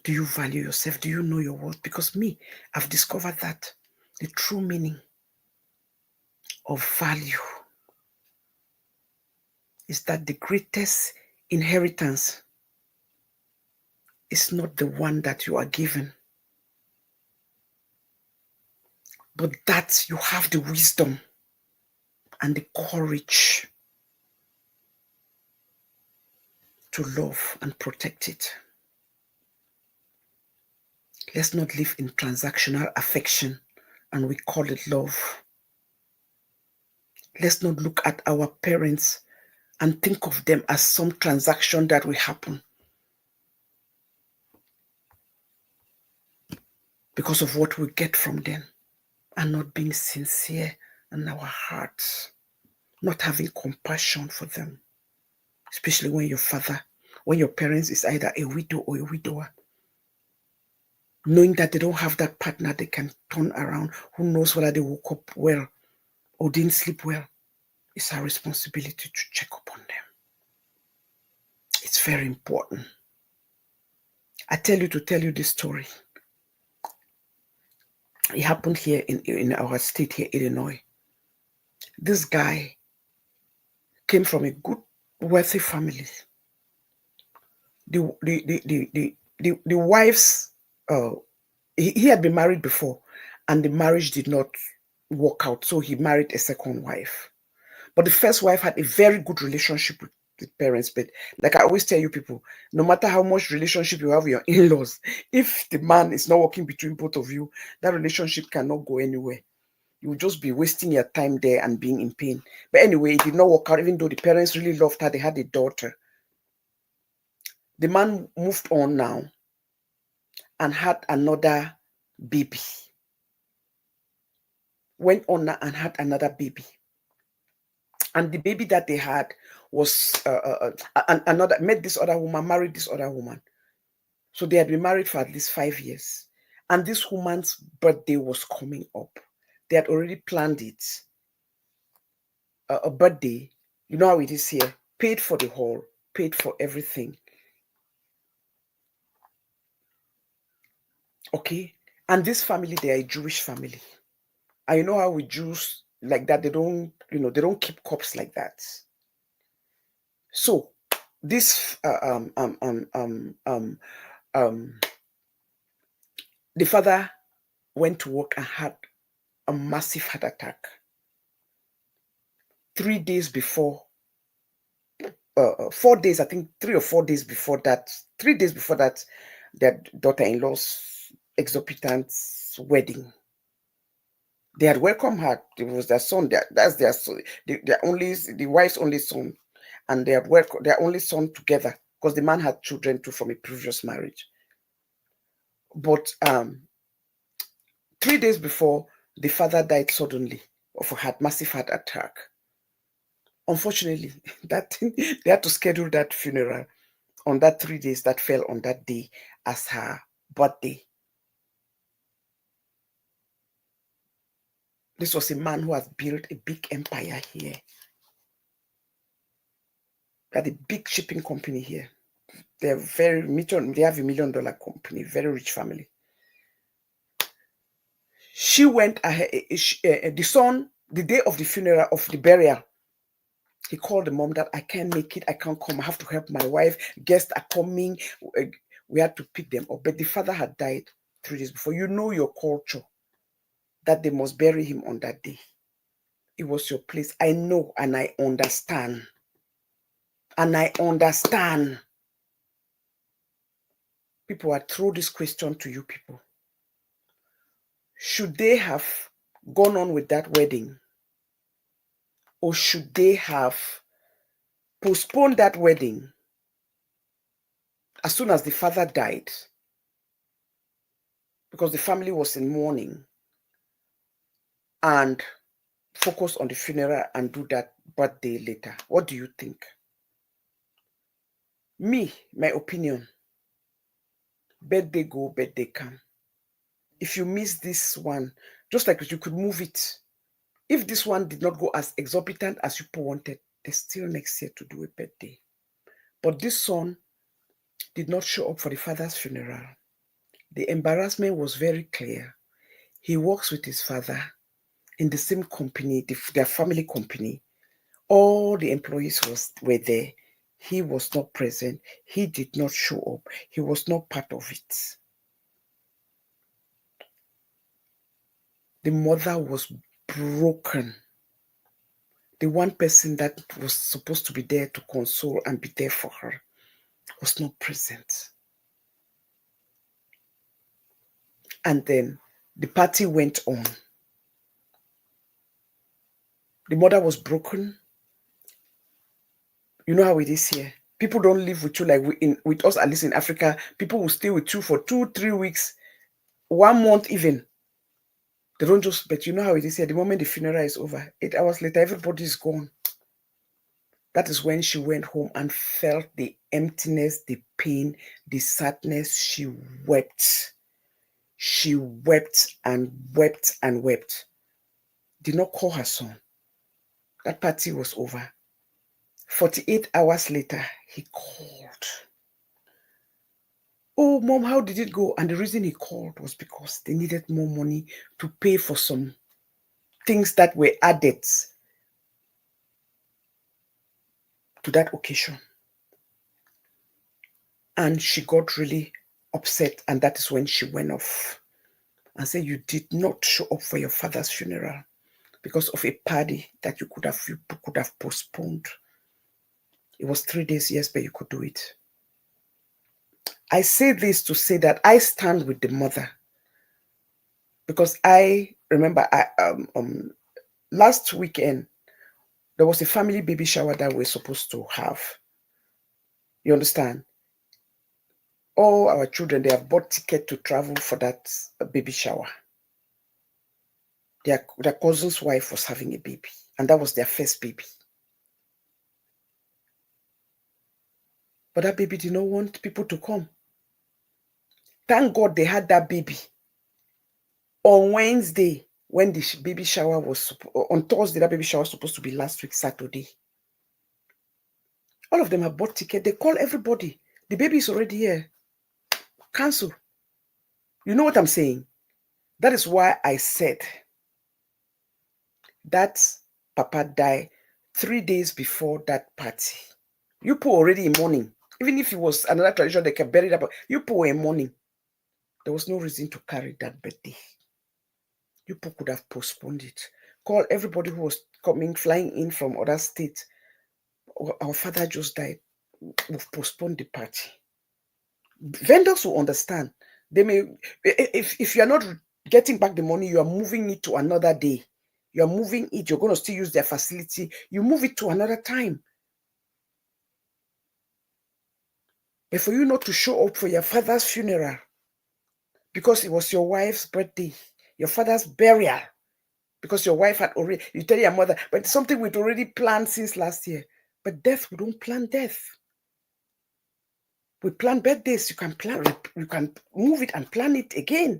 Do you value yourself? Do you know your worth? Because me, I've discovered that the true meaning of value is that the greatest inheritance is not the one that you are given, but that you have the wisdom and the courage to love and protect it. Let's not live in transactional affection and we call it love. Let's not look at our parents and think of them as some transaction that will happen because of what we get from them, and not being sincere in our hearts, not having compassion for them, especially when your parents is either a widow or a widower. Knowing that they don't have that partner they can turn around, who knows whether they woke up well or didn't sleep well. It's our responsibility to check up on them. It's very important. I tell you this story. It happened here in our state here, Illinois. This guy came from a good, wealthy family. The wife's, he had been married before, and the marriage did not work out, so he married a second wife. But the first wife had a very good relationship with the parents. But like I always tell you people, no matter how much relationship you have with your in-laws, if the man is not working between both of you, that relationship cannot go anywhere. You will just be wasting your time there and being in pain. But anyway, it did not work out, even though the parents really loved her. They had a daughter. The man moved on now and had another baby. Went on and had another baby. And the baby that they had was met this other woman, married this other woman. So they had been married for at least 5 years. And this woman's birthday was coming up. They had already planned it. A birthday, you know how it is here, paid for the hall, paid for everything. Okay? And this family, they are a Jewish family. And you know how we Jews like that, they don't keep cups like that. So this the father went to work and had a massive heart attack 3 days before, 4 days, I think 3 or 4 days before that, 3 days before that, their daughter-in-law's exorbitant wedding. They had welcomed her. It was their son. That's their son. The wife's only son, and they had welcomed their only son together because the man had children too from a previous marriage. But 3 days before, the father died suddenly of a massive heart attack. Unfortunately, they had to schedule that funeral on that 3 days that fell on that day as her birthday. This was a man who has built a big empire here. They had a big shipping company here. They have a $1 million company, very rich family. She went ahead, the son, the day of the funeral, of the burial, he called the mom that I can't make it, I can't come, I have to help my wife, guests are coming, we had to pick them up. But the father had died 3 days before. You know your culture, that they must bury him on that day. It was your place. I know and I understand. And I understand. People, I throw this question to you people. Should they have gone on with that wedding? Or should they have postponed that wedding as soon as the father died? Because the family was in mourning, and focus on the funeral and do that birthday later. What do you think? Me, my opinion, birthday go, birthday come. If you miss this one, just like you could move it. If this one did not go as exorbitant as you wanted, there's still next year to do a birthday. But this son did not show up for the father's funeral. The embarrassment was very clear. He works with his father in the same company, their family company. All the employees were there. He was not present. He did not show up. He was not part of it. The mother was broken. The one person that was supposed to be there to console and be there for her was not present. And then the party went on. The mother was broken. You know how it is here. People don't live with you like with us, at least in Africa. People will stay with you for 2-3 weeks, 1 month even. They don't just, but you know how it is here. The moment the funeral is over, 8 hours later, everybody's gone. That is when she went home and felt the emptiness, the pain, the sadness. She wept. She wept and wept and wept. Did not call her son. That party was over. 48 hours later, he called. Oh, Mom, how did it go? And the reason he called was because they needed more money to pay for some things that were added to that occasion. And she got really upset, and that is when she went off and said, you did not show up for your father's funeral because of a party that you could have postponed. It was 3 days, yes, but you could do it. I say this to say that I stand with the mother, because I remember last weekend there was a family baby shower that we're supposed to have. You understand? All our children, they have bought ticket to travel for that baby shower. Their cousin's wife was having a baby, and that was their first baby. But that baby did not want people to come. Thank God they had that baby on Wednesday, when the baby shower was, on Thursday, that baby shower was supposed to be last week, Saturday. All of them have bought ticket. They call everybody. The baby is already here. Cancel. You know what I'm saying? That is why I said that Papa died 3 days before that party. You put already in mourning. Even if it was another tradition, they can bury that, but you put in mourning. There was no reason to carry that birthday. You could have postponed it. Call everybody who was flying in from other states. Our father just died. We've postponed the party. Vendors will understand. They may, if you're not getting back the money, you are moving it to another day. You're moving it, you're going to still use their facility. You move it to another time. But for you not to show up for your father's funeral because it was your wife's birthday, your father's burial, because your wife had already, you tell your mother, but it's something we'd already planned since last year. But death, we don't plan death. We plan birthdays, you can move it and plan it again.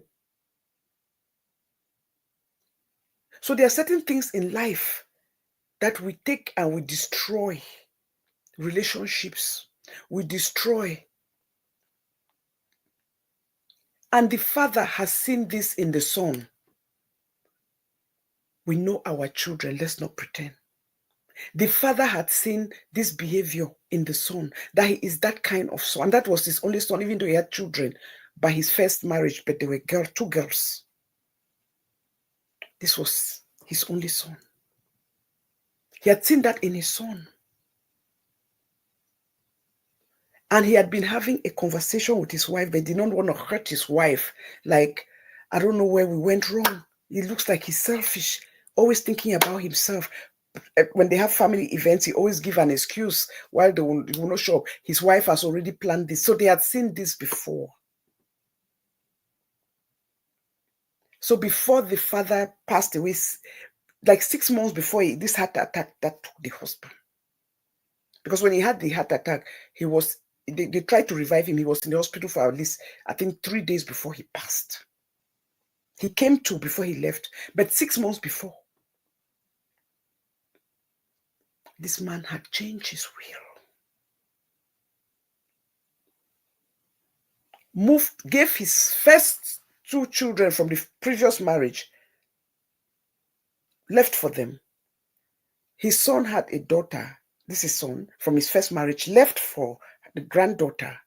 So there are certain things in life that we take and we destroy relationships. We destroy. And the Father has seen this in the Son. We know our children, let's not pretend. The Father had seen this behavior in the Son, that he is that kind of son. And that was his only son, even though he had children by his first marriage, but they were two girls. This was his only son. He had seen that in his son. And he had been having a conversation with his wife, but did not want to hurt his wife. Like, I don't know where we went wrong. He looks like he's selfish, always thinking about himself. When they have family events, he always give an excuse while they will not show up. His wife has already planned this. So they had seen this before. So before the father passed away, like 6 months before this heart attack that took the husband. Because when he had the heart attack, they tried to revive him. He was in the hospital for at least, I think, 3 days before he passed. He came to before he left, but 6 months before, this man had changed his will. Gave his first 2 children from the previous marriage, left for them. His son had a daughter, this is son, from his first marriage, left for the granddaughter,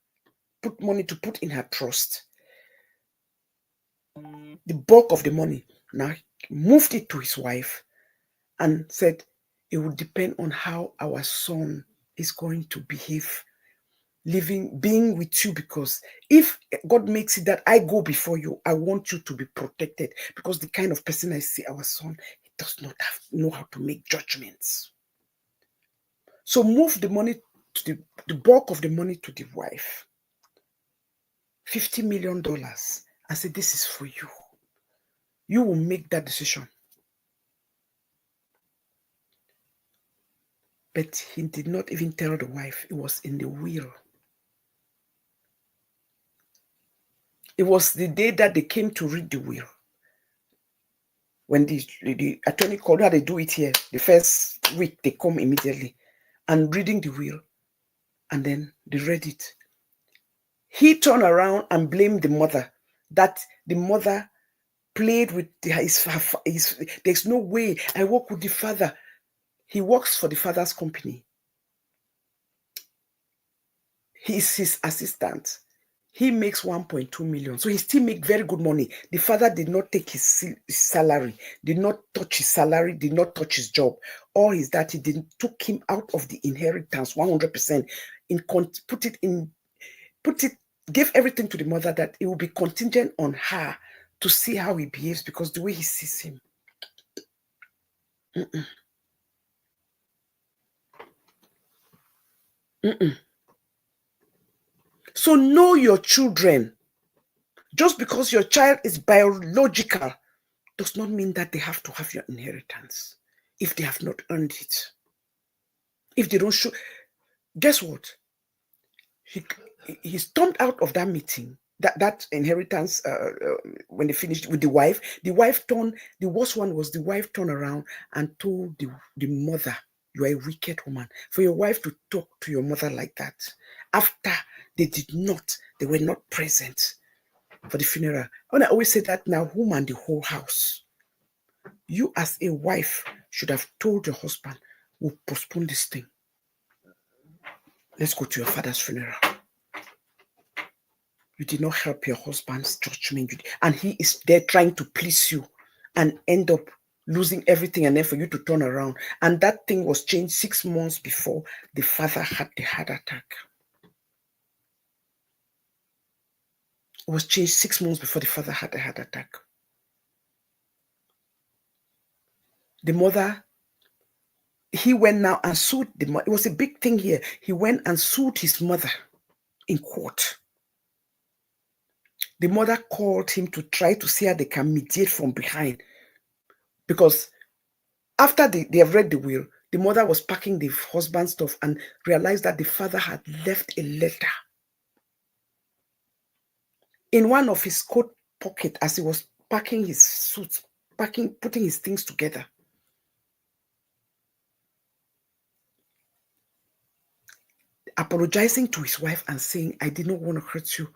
put money to put in her trust. The bulk of the money, now moved it to his wife and said, it would depend on how our son is going to behave, being with you, because if God makes it that I go before you, I want you to be protected, because the kind of person I see our son, he does not know how to make judgments. So move the money to the bulk of the money to the wife, $50 million, and say, this is for you. You will make that decision. But he did not even tell the wife. It was in the will. It was the day that they came to read the will. When the attorney called, how they do it here, the first week they come immediately and reading the will, and then they read it. He turned around and blamed the mother, that the mother played with his there's no way I work with the father. He works for the father's company. He's his assistant. He makes 1.2 million. So he still makes very good money. The father did not take his salary, did not touch his salary, did not touch his job. All is that he didn't took him out of the inheritance 100%, gave everything to the mother, that it will be contingent on her to see how he behaves, because the way he sees him. So know your children. Just because your child is biological does not mean that they have to have your inheritance if they have not earned it. If they don't show, guess what? He stormed out of that meeting, that inheritance, when they finished with the wife. The worst one was the wife turned around and told the mother, you are a wicked woman. For your wife to talk to your mother like that, after they were not present for the funeral. And I always say that now, woman, the whole house. You as a wife should have told your husband, we'll postpone this thing. Let's go to your father's funeral. You did not help your husband's judgment. And he is there trying to please you and end up losing everything, and then for you to turn around. And that thing was changed 6 months before the father had the heart attack. It was changed 6 months before the father had a heart attack. The mother, he went now and sued the mother. It was a big thing here. He went and sued his mother in court. The mother called him to try to see how they can mediate from behind. Because after they have read the will, the mother was packing the husband's stuff and realized that the father had left a letter in one of his coat pocket as he was packing his suit, putting his things together. Apologizing to his wife and saying, I did not want to hurt you.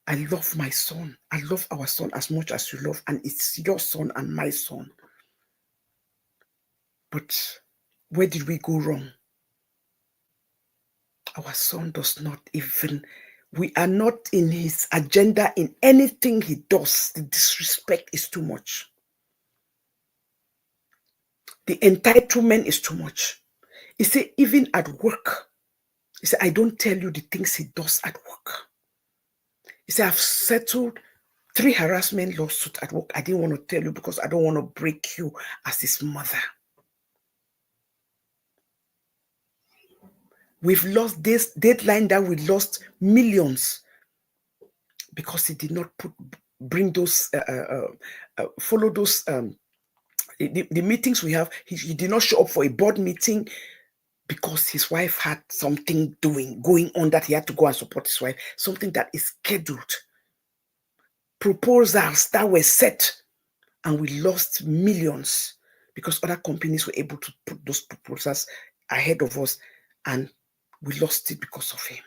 I love my son. I love our son as much as you love, and it's your son and my son. But where did we go wrong? Our son does not even, we are not in his agenda in anything he does. The disrespect is too much. The entitlement is too much. He said, even at work, he said, I don't tell you the things he does at work. He said, I've settled 3 harassment lawsuits at work. I didn't want to tell you because I don't want to break you as his mother. We've lost this deadline that we lost millions because he did not bring those, follow those, the meetings we have. He did not show up for a board meeting because his wife had something going on that he had to go and support his wife, something that is scheduled. Proposals that were set, and we lost millions because other companies were able to put those proposals ahead of us, and we lost it because of him.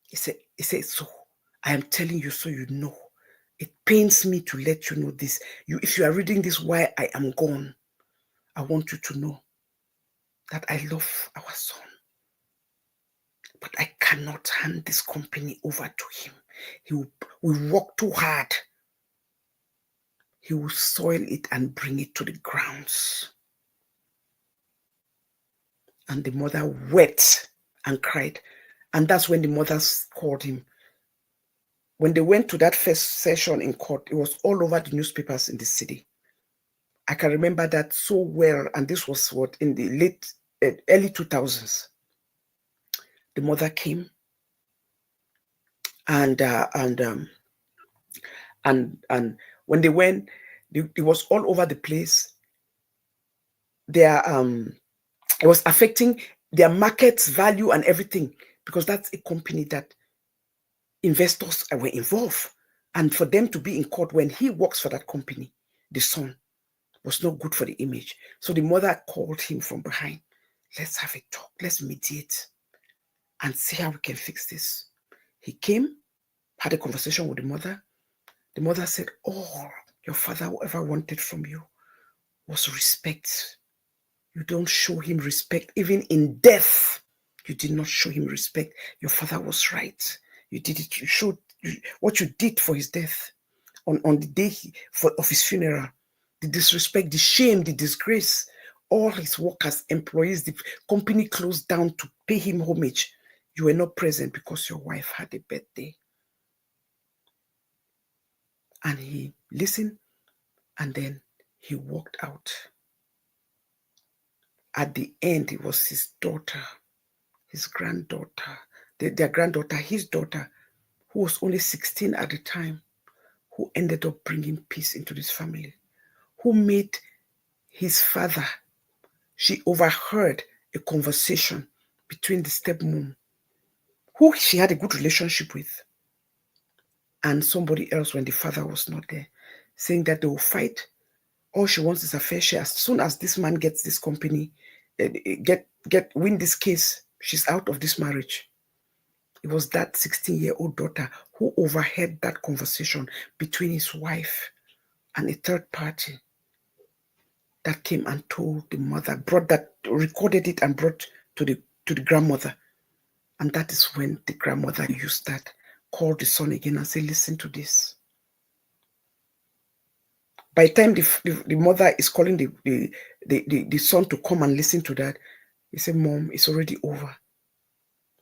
He said, so I am telling you so you know. It pains me to let you know this. If you are reading this while I am gone, I want you to know that I love our son. But I cannot hand this company over to him. He will work too hard. He will soil it and bring it to the grounds. And the mother wept and cried. And that's when the mothers called him. When they went to that first session in court, it was all over the newspapers in the city. I can remember that so well. And this was what, in the early 2000s. The mother came and when they went, it was all over the place. It was affecting their market value and everything, because that's a company that investors were involved. And for them to be in court when he works for that company, the son, was not good for the image. So the mother called him from behind. Let's have a talk. Let's mediate and see how we can fix this. He came, had a conversation with the mother. The mother said, all your father ever wanted from you was respect. You don't show him respect. Even in death, you did not show him respect. Your father was right. You did it. You showed what you did for his death on the day of his funeral. The disrespect, the shame, the disgrace. All his workers, employees, the company closed down to pay him homage. You were not present because your wife had a birthday. And he listened, and then he walked out. At the end, it was his daughter, his granddaughter, their granddaughter, his daughter, who was only 16 at the time, who ended up bringing peace into this family, who made his father, she overheard a conversation between the stepmom, who she had a good relationship with, and somebody else when the father was not there, saying that they will fight. All she wants is a fair share. As soon as this man gets this company, win this case, she's out of this marriage. It was that 16-year-old daughter who overheard that conversation between his wife and a third party that came and told the mother, recorded it and brought to the grandmother. And that is when the grandmother used that, called the son again and said, listen to this. By the time the mother is calling the son to come and listen to that, he said, Mom, it's already over.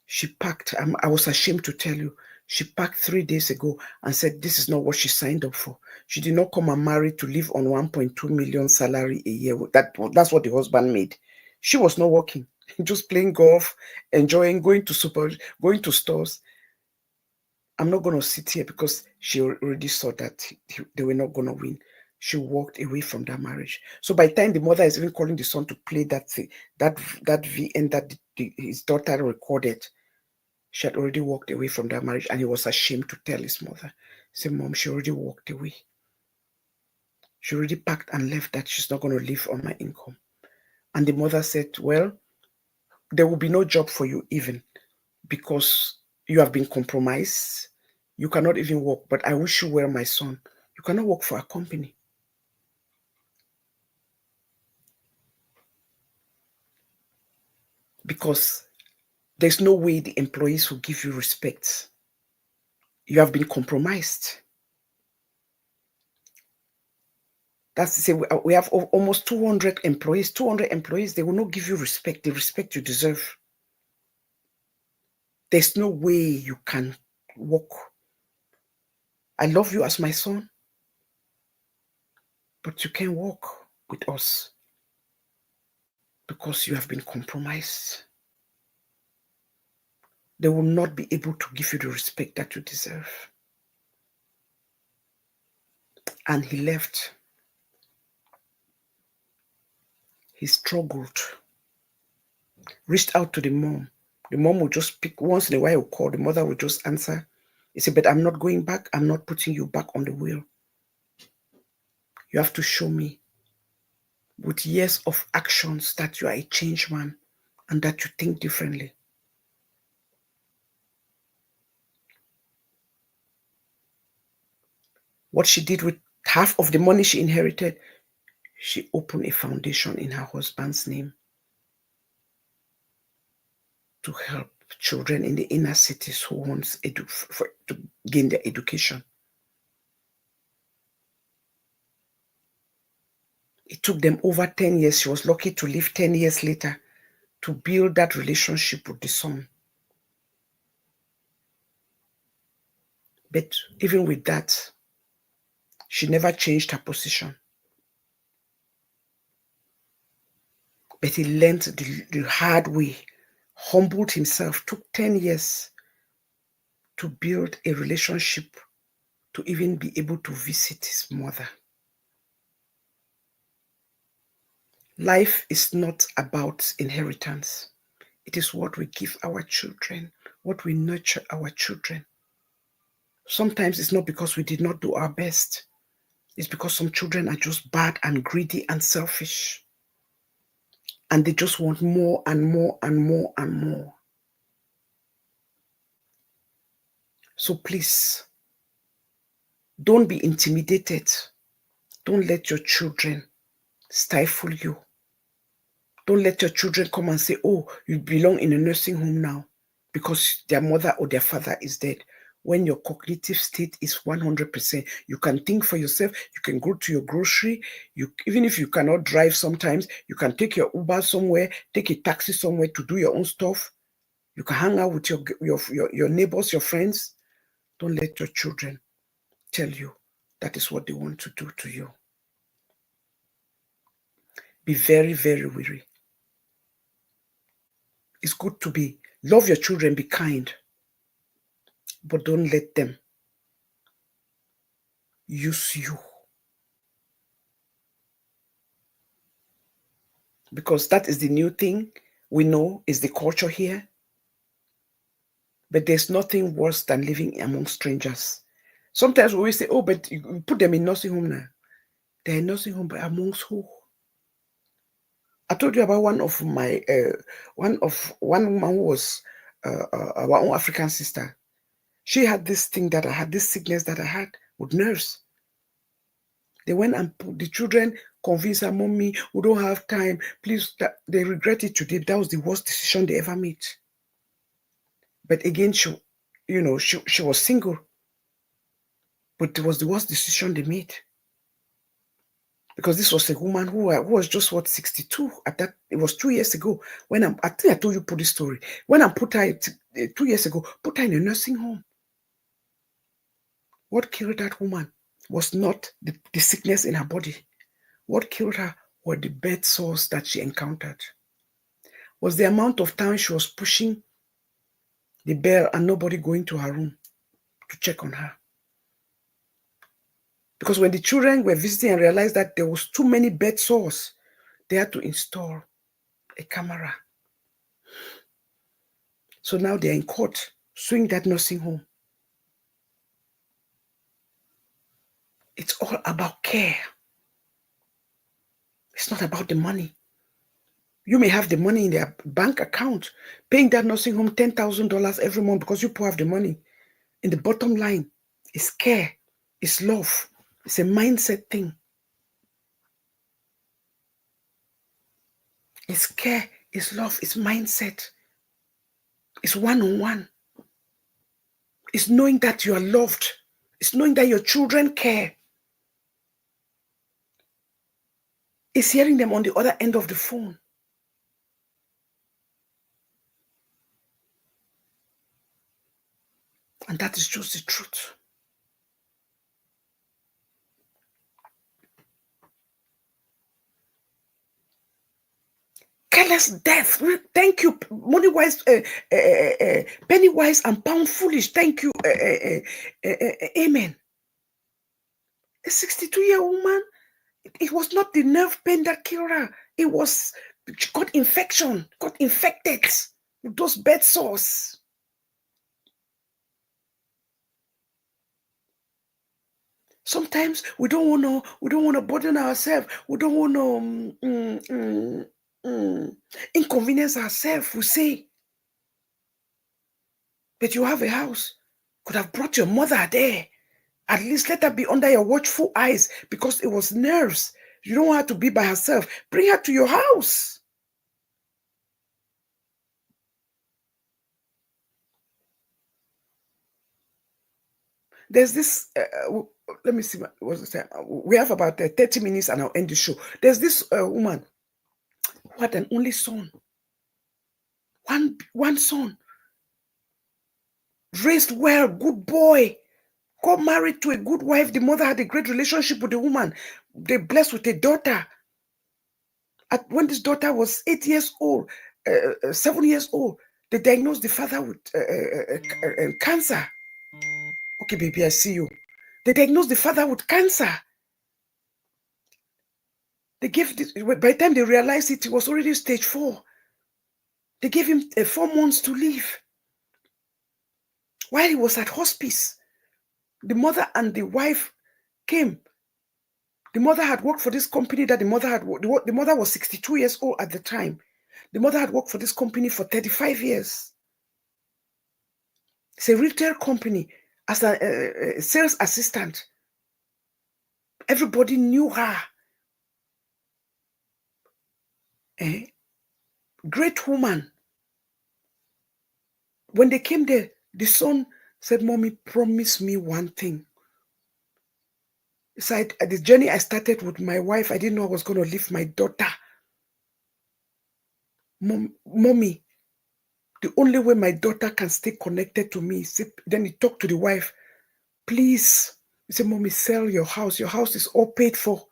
She packed, I was ashamed to tell you, she packed 3 days ago and said this is not what she signed up for. She did not come and marry to live on 1.2 million salary a year. That's what the husband made. She was not working, just playing golf, enjoying, going to stores. I'm not going to sit here because she already saw that they were not going to win. she walked away from that marriage. So by the time the mother is even calling the son to play that thing, that VN that his daughter recorded, she had already walked away from that marriage, and he was ashamed to tell his mother. He said, Mom, she already walked away. She already packed and left, that she's not going to live on my income. And the mother said, well, there will be no job for you even, because you have been compromised. You cannot even work, but I wish you well, my son. You cannot work for a company. Because there's no way the employees will give you respect. You have been compromised. That's to say, we have almost 200 employees. 200 employees, they will not give you respect, the respect you deserve. There's no way you can work. I love you as my son, but you can't work with us because you have been compromised. They will not be able to give you the respect that you deserve. And he left. He struggled, reached out to the mom. The mom would just pick, once in a while, call. The mother would just answer. He said, but I'm not going back. I'm not putting you back on the wheel. You have to show me with years of actions that you are a changed man and that you think differently. What she did with half of the money she inherited, she opened a foundation in her husband's name to help children in the inner cities who want to gain their education. It took them over 10 years. She was lucky to live 10 years later to build that relationship with the son. But even with that, she never changed her position. But he learned the hard way, humbled himself, took 10 years to build a relationship, to even be able to visit his mother. Life is not about inheritance. It is what we give our children, what we nurture our children. Sometimes it's not because we did not do our best. It's because some children are just bad and greedy and selfish. And they just want more and more and more and more. So please, don't be intimidated. Don't let your children stifle you. Don't let your children come and say, oh, you belong in a nursing home now because their mother or their father is dead. When your cognitive state is 100%, you can think for yourself, you can go to your grocery, even if you cannot drive sometimes, you can take your Uber somewhere, take a taxi somewhere to do your own stuff. You can hang out with your neighbors, your friends. Don't let your children tell you that is what they want to do to you. Be very, very wary. It's good to love your children, be kind, but don't let them use you. Because that is the new thing we know is the culture here. But there's nothing worse than living among strangers. Sometimes we always say, oh, but you put them in nursing home now. They're in nursing home, but amongst who? I told you about one woman who was our own African sister. She had this thing that I had, this sickness that I had with nerves. They went and put the children, convinced her, mommy, we don't have time. Please, they regret it today. That was the worst decision they ever made. But again, she was single. But it was the worst decision they made. Because this was a woman who was just 62 at that. It was 2 years ago when I think I told you this story. When I put her 2 years ago, put her in a nursing home. What killed that woman was not the sickness in her body. What killed her were the bed sores that she encountered. Was the amount of time she was pushing the bell and nobody going to her room to check on her. Because when the children were visiting and realized that there was too many bed sores, they had to install a camera. So now they're in court suing that nursing home. It's all about care. It's not about the money. You may have the money in their bank account, paying that nursing home $10,000 every month because you poor have the money. In the bottom line, it's care, it's love, it's a mindset thing. It's care, it's love, it's mindset. It's one-on-one. It's knowing that you are loved. It's knowing that your children care. It's hearing them on the other end of the phone. And that is just the truth. Careless death. Thank you. Money wise, penny wise, and pound foolish. Thank you. Amen. A 62-year-old woman, it was not the nerve pain that killed her. It was, she got infection, got infected with those bed sores. Sometimes we don't want to burden ourselves. We don't want to inconvenience ourselves. We say, but you have a house. Could have brought your mother there. At least let her be under your watchful eyes because it was nerves. You don't want her to be by herself. Bring her to your house. There's this, let me see, what's the time? We have about 30 minutes and I'll end the show. There's this woman who had an only son. One son. Raised well, good boy. Got married to a good wife. The mother had a great relationship with the woman. They blessed with a daughter. When this daughter was 8 years old, 7 years old, they diagnosed the father with cancer. Okay, baby, I see you. They diagnosed the father with cancer. They gave this, by the time they realized it was already stage 4. They gave him 4 months to live. While he was at hospice, the mother and the wife came. The mother had worked for this company that the mother was 62 years old at the time. The mother had worked for this company for 35 years. It's a retail company as a sales assistant. Everybody knew her. Great woman. When they came there, the son said, "Mommy, promise me one thing." He said, at the journey I started with my wife, I didn't know I was going to leave my daughter. Mommy, the only way my daughter can stay connected to me. Then he talked to the wife. Please, he said, "Mommy, sell your house. Your house is all paid for.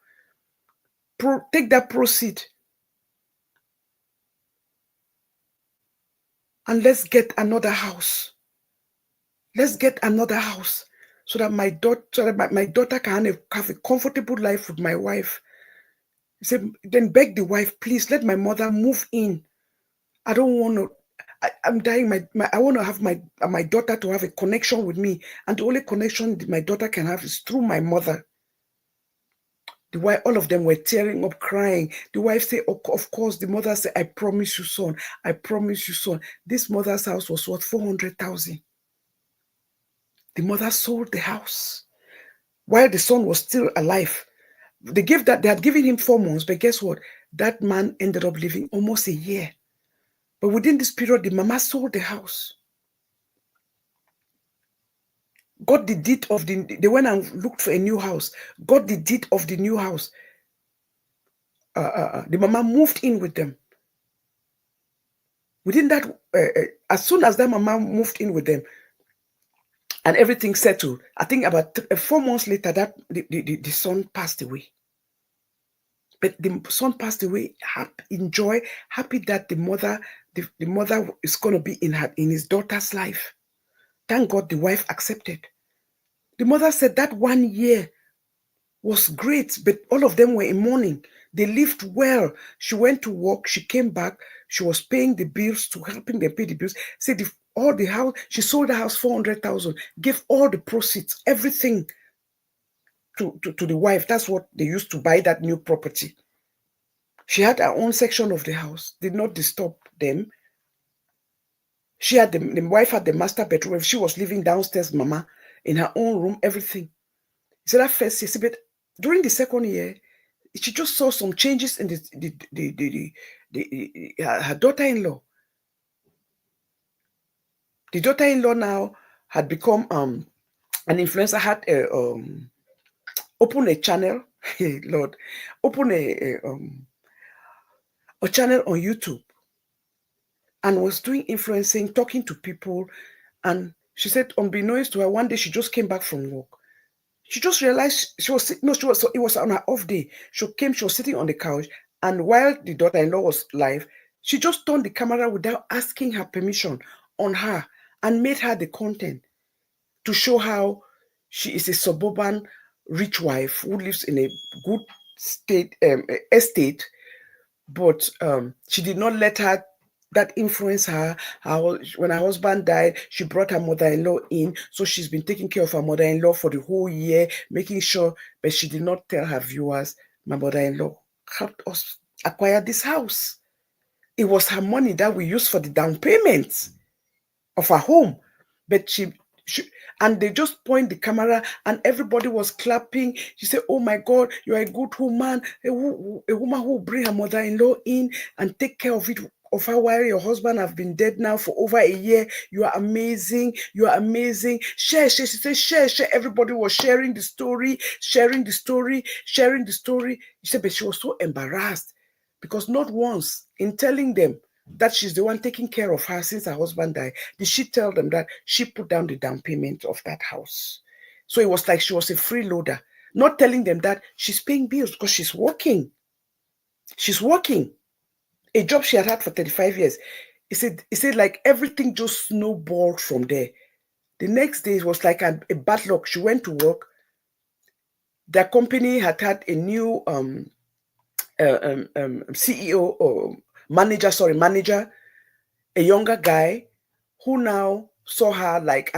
Take that proceed. And let's get another house. Let's get another house so that my daughter can have a comfortable life with my wife." He said, then beg the wife, "Please let my mother move in. I don't want to. I'm dying. I want to have my daughter to have a connection with me, and the only connection my daughter can have is through my mother." The wife, all of them were tearing up, crying. The wife said, "Of course." The mother said, "I promise you, son. I promise you, son." This mother's house was worth 400,000. The mother sold the house while the son was still alive. They had given him 4 months, but guess what? That man ended up living almost a year. But within this period, the mama sold the house. Got the deed of they went and looked for a new house. Got the deed of the new house. The mama moved in with them. Within that, as soon as that mama moved in with them, and everything settled, I think about 4 months later, that the son passed away. But the son passed away, happy that the mother is going to be in his daughter's life. Thank God the wife accepted. The mother said that 1 year was great, but all of them were in mourning. They lived well. She went to work, she came back, she was paying the bills, to helping them pay the bills. Said all the house, she sold the house 400,000, gave all the proceeds, everything to the wife. That's what they used to buy that new property. She had her own section of the house, did not disturb them. She had the wife had the master bedroom. She was living downstairs, mama, in her own room, everything. He said that first year, but during the second year, she just saw some changes in her daughter-in-law. The daughter-in-law now had become an influencer, had open a channel, Lord, open a channel on YouTube, and was doing influencing, talking to people. And she said, unbeknownst to her, one day she just came back from work. She just realized she was no, she was it was on her off day. She was sitting on the couch, and while the daughter-in-law was live, she just turned the camera without asking her permission on her and made her the content to show how she is a suburban rich wife who lives in a good estate, but she did not let that influence her. When her husband died, she brought her mother-in-law in, so she's been taking care of her mother-in-law for the whole year, making sure. But she did not tell her viewers, my mother-in-law helped us acquire this house. It was her money that we used for the down payment of her home. But she and they just point the camera and everybody was clapping. She said, oh my God, you're a good woman, a woman who will bring her mother-in-law in and take care of it, of her while your husband have been dead now for over a year. You are amazing. You are amazing. Share. She said, share. Everybody was sharing the story. She said, but she was so embarrassed because not once in telling them that she's the one taking care of her since her husband died, did she tell them that she put down the down payment of that house. So it was like she was a freeloader, not telling them that she's paying bills because she's working. She's working. A job she had for 35 years. He said like everything just snowballed from there. The next day it was like a bad luck. She went to work. Their company had a new CEO or manager, a younger guy who now saw her like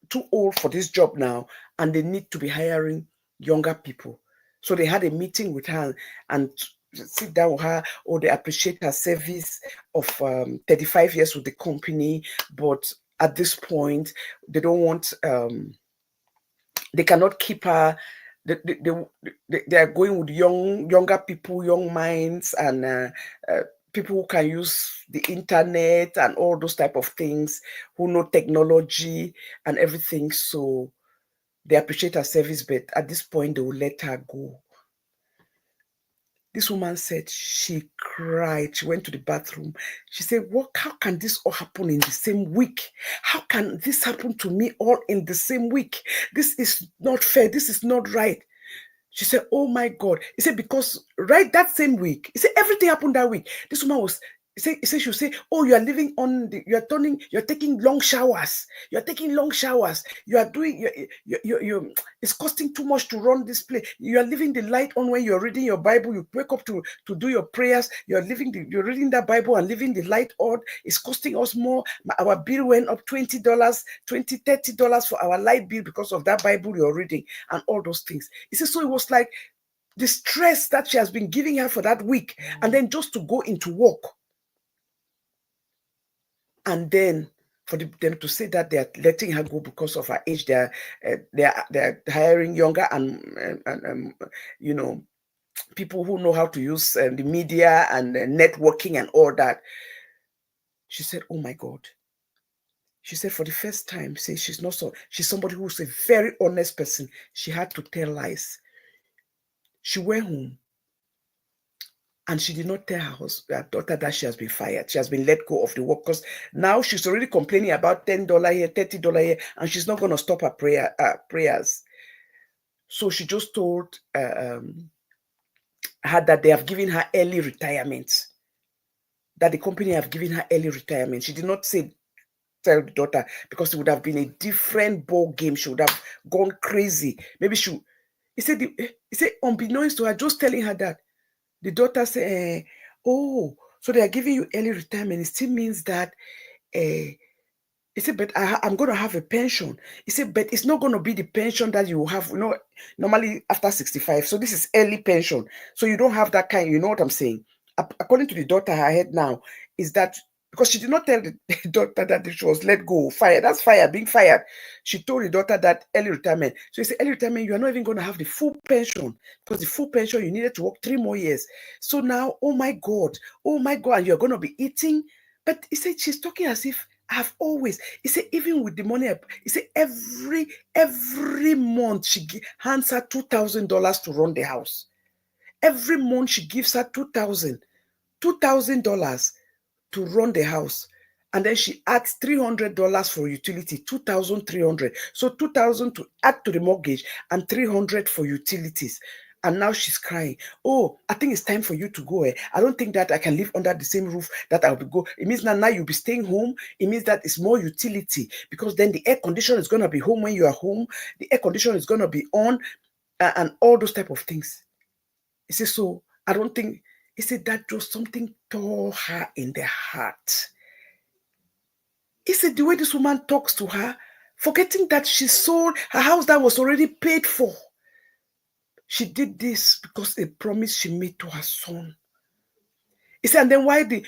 too old for this job now, and they need to be hiring younger people. So they had a meeting with her and sit down with her. Or they appreciate her service of 35 years with the company, but at this point they don't want they cannot keep her. They are going with younger people, young minds, and people who can use the internet and all those type of things, who know technology and everything. So they appreciate her service, but at this point they will let her go. This woman said she cried. She went to the bathroom. She said, how can this all happen in the same week? How can this happen to me all in the same week? This is not fair. This is not right. She said, oh my God. He said, because right that same week, he said, everything happened that week. This woman was, he said, she'll say, oh, you are living on you're taking long showers. You're taking long showers. You are doing, it's costing too much to run this place. You are leaving the light on when you're reading your Bible. You wake up to do your prayers. You're reading that Bible and leaving the light on. It's costing us more. Our bill went up $20, $30 for our light bill because of that Bible you're reading and all those things. He said, so it was like the stress that she has been giving her for that week, and then just to go into work. And then for them to say that they're letting her go because of her age, they're hiring younger and people who know how to use the media and networking and all that. She said, oh my God. She said for the first time, she's somebody who's a very honest person. She had to tell lies. She went home and she did not tell her daughter that she has been fired. She has been let go of the work because now she's already complaining about $10 here, $30 here, and she's not going to stop her prayers. So she just told her that they have given her early retirement, that the company have given her early retirement. She did not tell the daughter because it would have been a different ball game. She would have gone crazy. Maybe He said, unbeknownst to her, just telling her that, the daughter said, oh, so they are giving you early retirement. It still means that he said, but I'm going to have a pension. He said, but it's not going to be the pension that you have, normally after 65. So this is early pension. So you don't have that kind, you know what I'm saying? According to the daughter, her head now is that, because she did not tell the daughter that she was let go, fired. That's fire, being fired. She told the daughter that early retirement. So he said, early retirement, you are not even going to have the full pension, because the full pension, you needed to work 3 more years. So now, oh my God, and you're going to be eating. But he said, she's talking as if I've always, he said, even with the money, he said, every month she hands her $2,000 to run the house. Every month she gives her $2,000 to run the house. And then she adds $300 for utility, 2,300. So 2,000 to add to the mortgage and 300 for utilities. And now she's crying. Oh, I think it's time for you to go. I don't think that I can live under the same roof that I'll be go. It means now you'll be staying home. It means that it's more utility, because then the air conditioner is going to be home when you are home. The air conditioner is going to be on, and all those type of things. He said, so I don't think, he said that just something tore her in the heart. He said the way this woman talks to her, forgetting that she sold her house that was already paid for. She did this because a promise she made to her son. He said, and then why the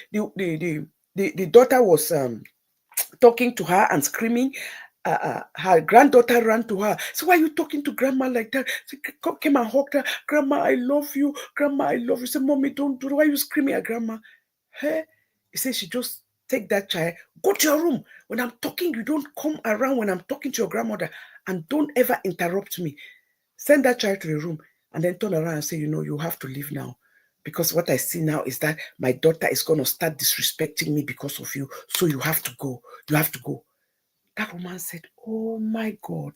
daughter was talking to her and screaming, her granddaughter ran to her. So why are you talking to grandma like that? She came and hugged her. Grandma, I love you. Grandma, I love you. She said, mommy, don't do it. Why are you screaming at grandma? Hey, he said she just take that child, go to your room. When I'm talking, you don't come around when I'm talking to your grandmother, and don't ever interrupt me. Send that child to the room and then turn around and say, you have to leave now. Because what I see now is that my daughter is going to start disrespecting me because of you. So you have to go. You have to go. That woman said, oh my God.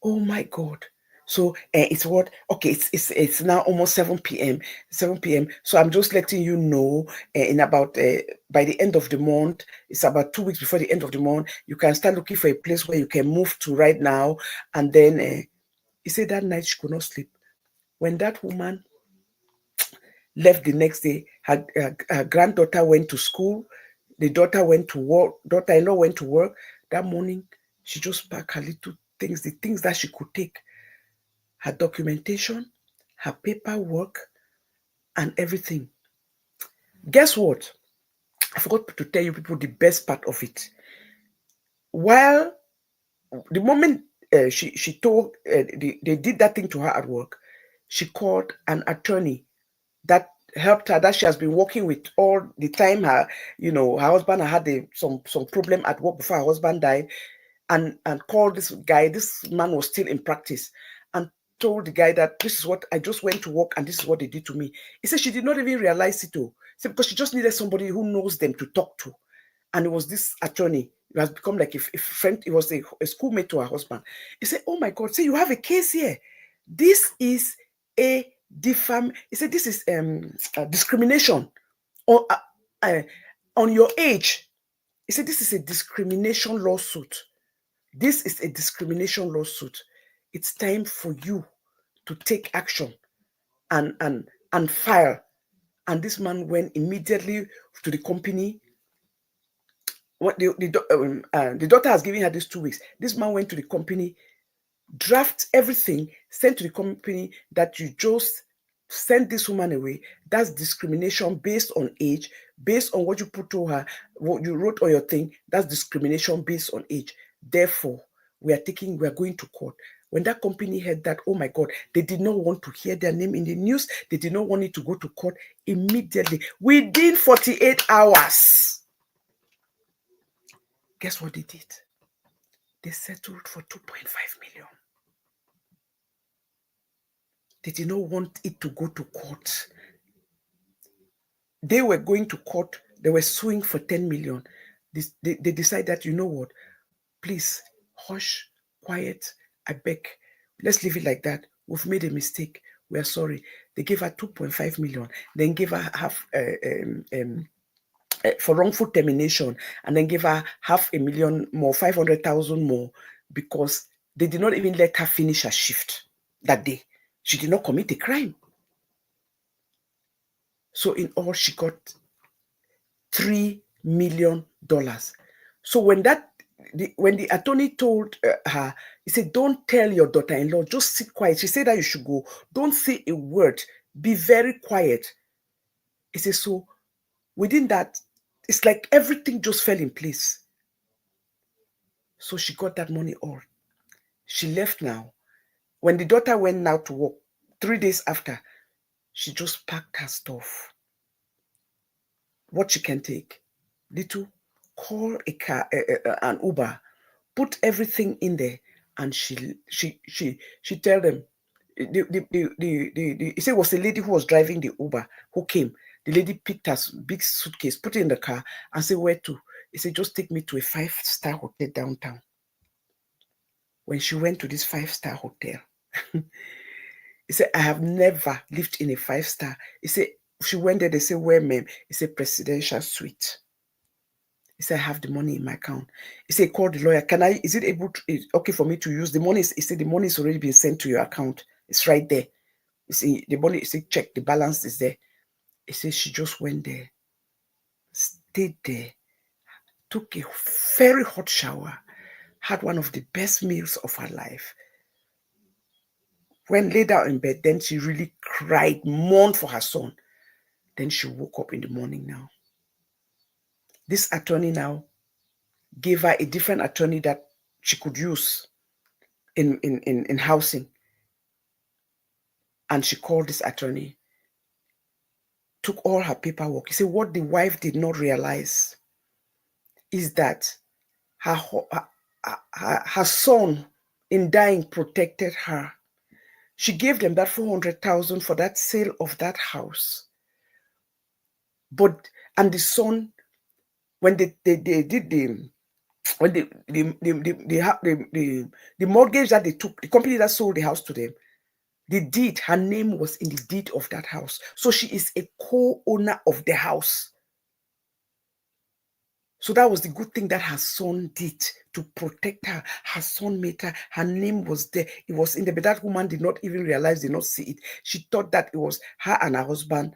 Oh my God. So it's what? Okay, it's now almost 7 p.m. 7 p.m. So I'm just letting you know, in about by the end of the month, it's about 2 weeks before the end of the month, you can start looking for a place where you can move to right now. And then he said that night she could not sleep. When that woman left the next day, her granddaughter went to school, the daughter went to work, daughter-in-law went to work. That morning, she just packed her little things, the things that she could take, her documentation, her paperwork, and everything. Guess what? I forgot to tell you people the best part of it. While the moment she told, they did that thing to her at work, she called an attorney that helped her, that she has been working with all the time. Her husband had some problem at work before her husband died, and called this guy. This man was still in practice, and told the guy that this is what I just went to work and this is what they did to me. He said she did not even realize it though. He said because she just needed somebody who knows them to talk to, and it was this attorney. It has become like a friend. It was a schoolmate to her husband. He said, "Oh my God! Say you have a case here. This is a he said this is discrimination on your age." He said this is a discrimination lawsuit. This is a discrimination lawsuit. It's time for you to take action and file. And this man went immediately to the company. What the daughter has given her these 2 weeks. This man went to the company, draft everything, sent to the company that you just send this woman away. That's discrimination based on age, based on what you put to her, what you wrote on your thing. That's discrimination based on age. Therefore, we are going to court. When that company heard that, oh my God, they did not want to hear their name in the news. They did not want it to go to court immediately. Within 48 hours. Guess what they did? They settled for 2.5 million. They did not want it to go to court. They were going to court. They were suing for 10 million. They decided that, you know what? Please, hush, quiet, I beg. Let's leave it like that. We've made a mistake. We are sorry. They gave her 2.5 million. Then gave her half for wrongful termination, and then gave her $500,000 more, 500,000 more, because they did not even let her finish her shift. that day. She did not commit a crime. So in all, she got $3 million. So when the attorney told her, he said, don't tell your daughter-in-law, just sit quiet. She said that you should go. Don't say a word. Be very quiet. He said, so within that, it's like everything just fell in place. So she got that money all. She left now. When the daughter went now to work, 3 days after, she just packed her stuff. What she can take. Little, call a car, an Uber, put everything in there, and she tell them. He said it was a lady who was driving the Uber who came. The lady picked her big suitcase, put it in the car, and said, where to? He said, just take me to a 5-star hotel downtown. When she went to this 5-star hotel, he said, I have never lived in a 5-star. He said, she went there, they said, where, ma'am? He said, presidential suite. He said, I have the money in my account. He said, call the lawyer. Is it okay for me to use the money? He said, the money is already been sent to your account. It's right there. You see, the money, he said, check, the balance is there. He said, she just went there, stayed there, took a very hot shower, had one of the best meals of her life. When laid out in bed, then she really cried, mourned for her son. Then she woke up in the morning now. This attorney now gave her a different attorney that she could use in housing. And she called this attorney, took all her paperwork. He said what the wife did not realize is that her son in dying protected her. She gave them that 400,000 for that sale of that house. And the son, when they did the mortgage that they took, the company that sold the house to them, the deed, her name was in the deed of that house. So she is a co-owner of the house. So that was the good thing that her son did to protect her. Her son made her name was there. It was in there, but that woman did not even realize, did not see it. She thought that it was her and her husband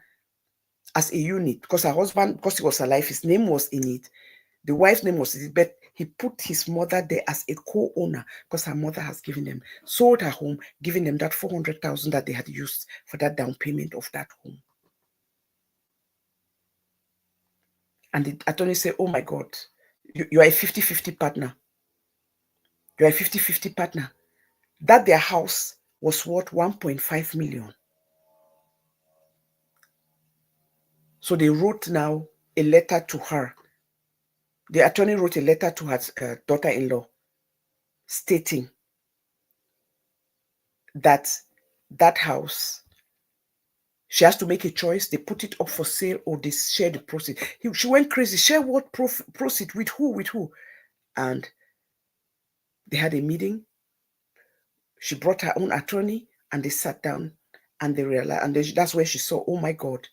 as a unit, because her husband, because he was alive, his name was in it. The wife's name was in it, but he put his mother there as a co-owner because her mother has given them, sold her home, giving them that 400,000 that they had used for that down payment of that home. And the attorney said, oh my God, you are a 50-50 partner. You are a 50-50 partner. That their house was worth 1.5 million. So they wrote now a letter to her. The attorney wrote a letter to her daughter-in-law stating that that house, she has to make a choice. They put it up for sale or they share the proceeds. She went crazy. Share what proceed with who? With who? And they had a meeting. She brought her own attorney and they sat down and they realized, and that's where she saw, oh my God,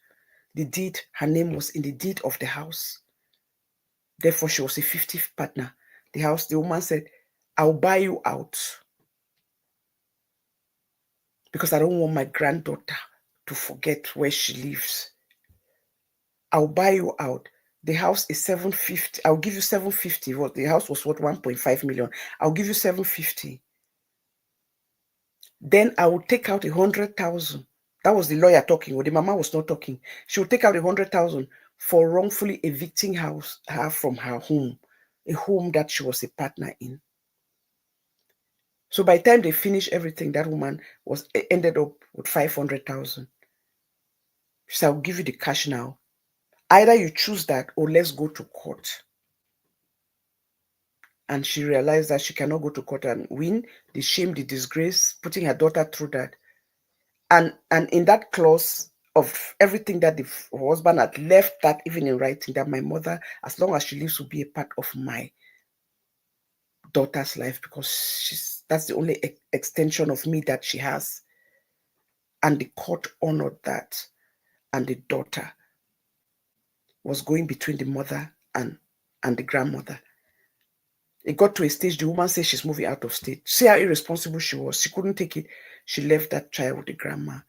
the deed, her name was in the deed of the house. Therefore, she was a 50th partner. The woman said, I'll buy you out because I don't want my granddaughter to forget where she lives. I'll buy you out. The house is 750. I'll give you 750. The house was worth 1.5 million. I'll give you 750. Then I will take out 100,000. That was the lawyer talking, or the mama was not talking. She will take out 100,000 for wrongfully evicting her from her home, a home that she was a partner in. So by the time they finished everything, that woman ended up with 500,000. She said, I'll give you the cash now. Either you choose that or let's go to court. And she realized that she cannot go to court and win the shame, the disgrace, putting her daughter through that. And in that clause of everything that the husband had left, that even in writing, that my mother, as long as she lives, will be a part of my daughter's life, because that's the only extension of me that she has. And the court honored that. And the daughter was going between the mother and the grandmother. It got to a stage, the woman said she's moving out of state. See how irresponsible she was. She couldn't take it. She left that child with the grandma.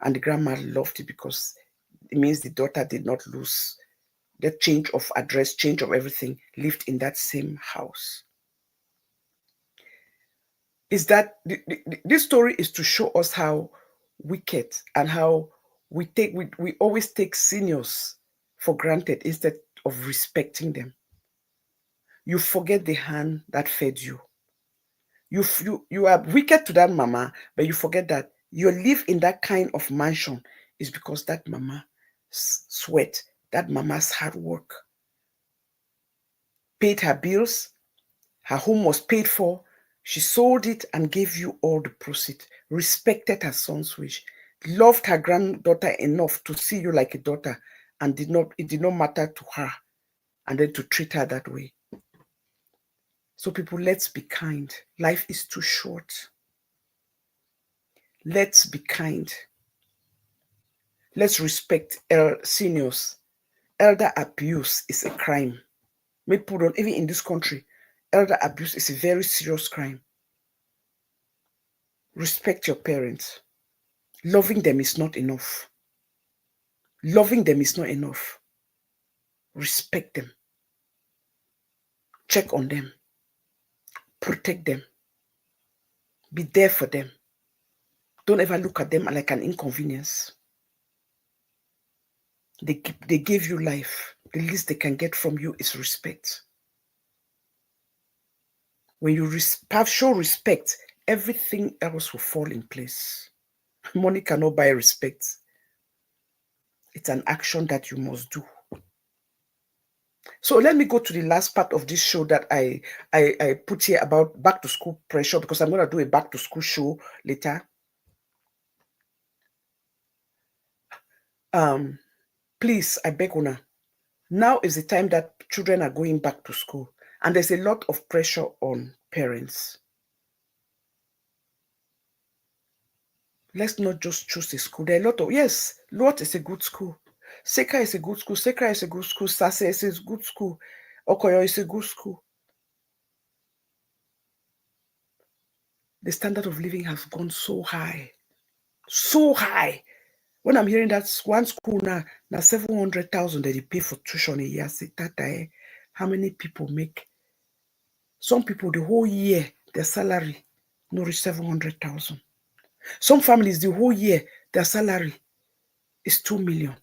And the grandma loved it because it means the daughter did not lose the change of address, change of everything, lived in that same house. Is that this story is to show us how wicked and how we always take seniors for granted instead of respecting them. You forget the hand that fed you. You are wicked to that mama, but you forget that you live in that kind of mansion is because that mama sweat, that mama's hard work, paid her bills, her home was paid for, she sold it and gave you all the proceeds, respected her son's wish, loved her granddaughter enough to see you like a daughter, and it did not matter to her, and then to treat her that way. So people, let's be kind. Life is too short. Let's be kind. Let's respect seniors. Elder abuse is a crime. Even in this country, elder abuse is a very serious crime. Respect your parents. Loving them is not enough. Loving them is not enough. Respect them. Check on them. Protect them. Be there for them. Don't ever look at them like an inconvenience. They gave you life. The least they can get from you is respect. When you show respect, everything else will fall in place. Money cannot buy respect. It's an action that you must do. So let me go to the last part of this show that I put here about back to school pressure, because I'm going to do a back to school show later. Please, I beg Una, now is the time that children are going back to school, and there's a lot of pressure on parents. Let's not just choose a school. There are a lot of, yes, Lot is a good school. Seka is a good school. Sekra is a good school. Sase is a good school. Okoyo is a good school. The standard of living has gone so high. So high. When I'm hearing that one school now 700,000 that they pay for tuition a year, I say, Tata, how many people make? Some people, the whole year, their salary no reach 700,000. Some families, the whole year, their salary is 2 million.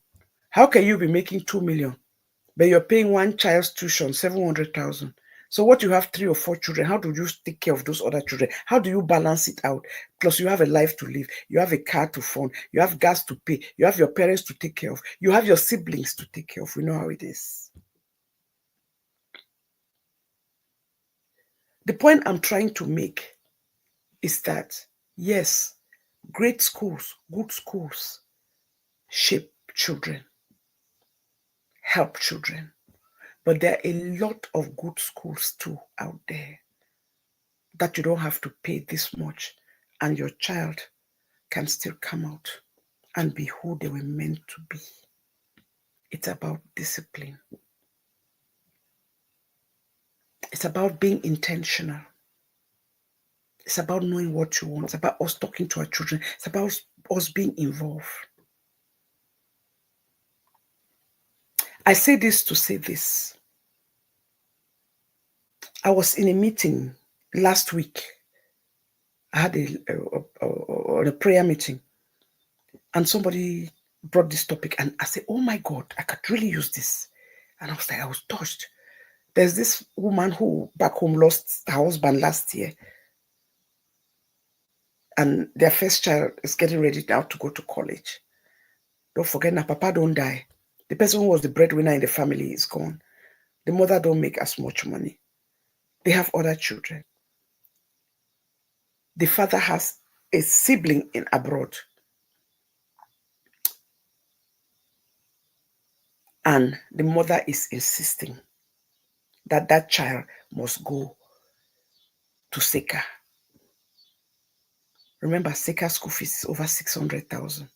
How can you be making 2 million, but you're paying one child's tuition 700,000? So what, you have 3 or 4 children, how do you take care of those other children? How do you balance it out? Plus you have a life to live, you have a car to fund, you have gas to pay, you have your parents to take care of, you have your siblings to take care of. We know how it is. The point I'm trying to make is that, yes, great schools, good schools shape children, help children. But there are a lot of good schools too out there that you don't have to pay this much, and your child can still come out and be who they were meant to be. It's about discipline. It's about being intentional. It's about knowing what you want. It's about us talking to our children. It's about us being involved. I say this to say this. I was in a meeting last week. I had a prayer meeting, and somebody brought this topic, and I said, oh my God, I could really use this. And I was like, I was touched. There's this woman who back home lost her husband last year, and their first child is getting ready now to go to college. Don't forget, now Papa don't die. The person who was the breadwinner in the family is gone. The mother don't make as much money. They have other children. The father has a sibling in abroad. And the mother is insisting that that child must go to Seka. Remember, Seka school fees is over 600,000.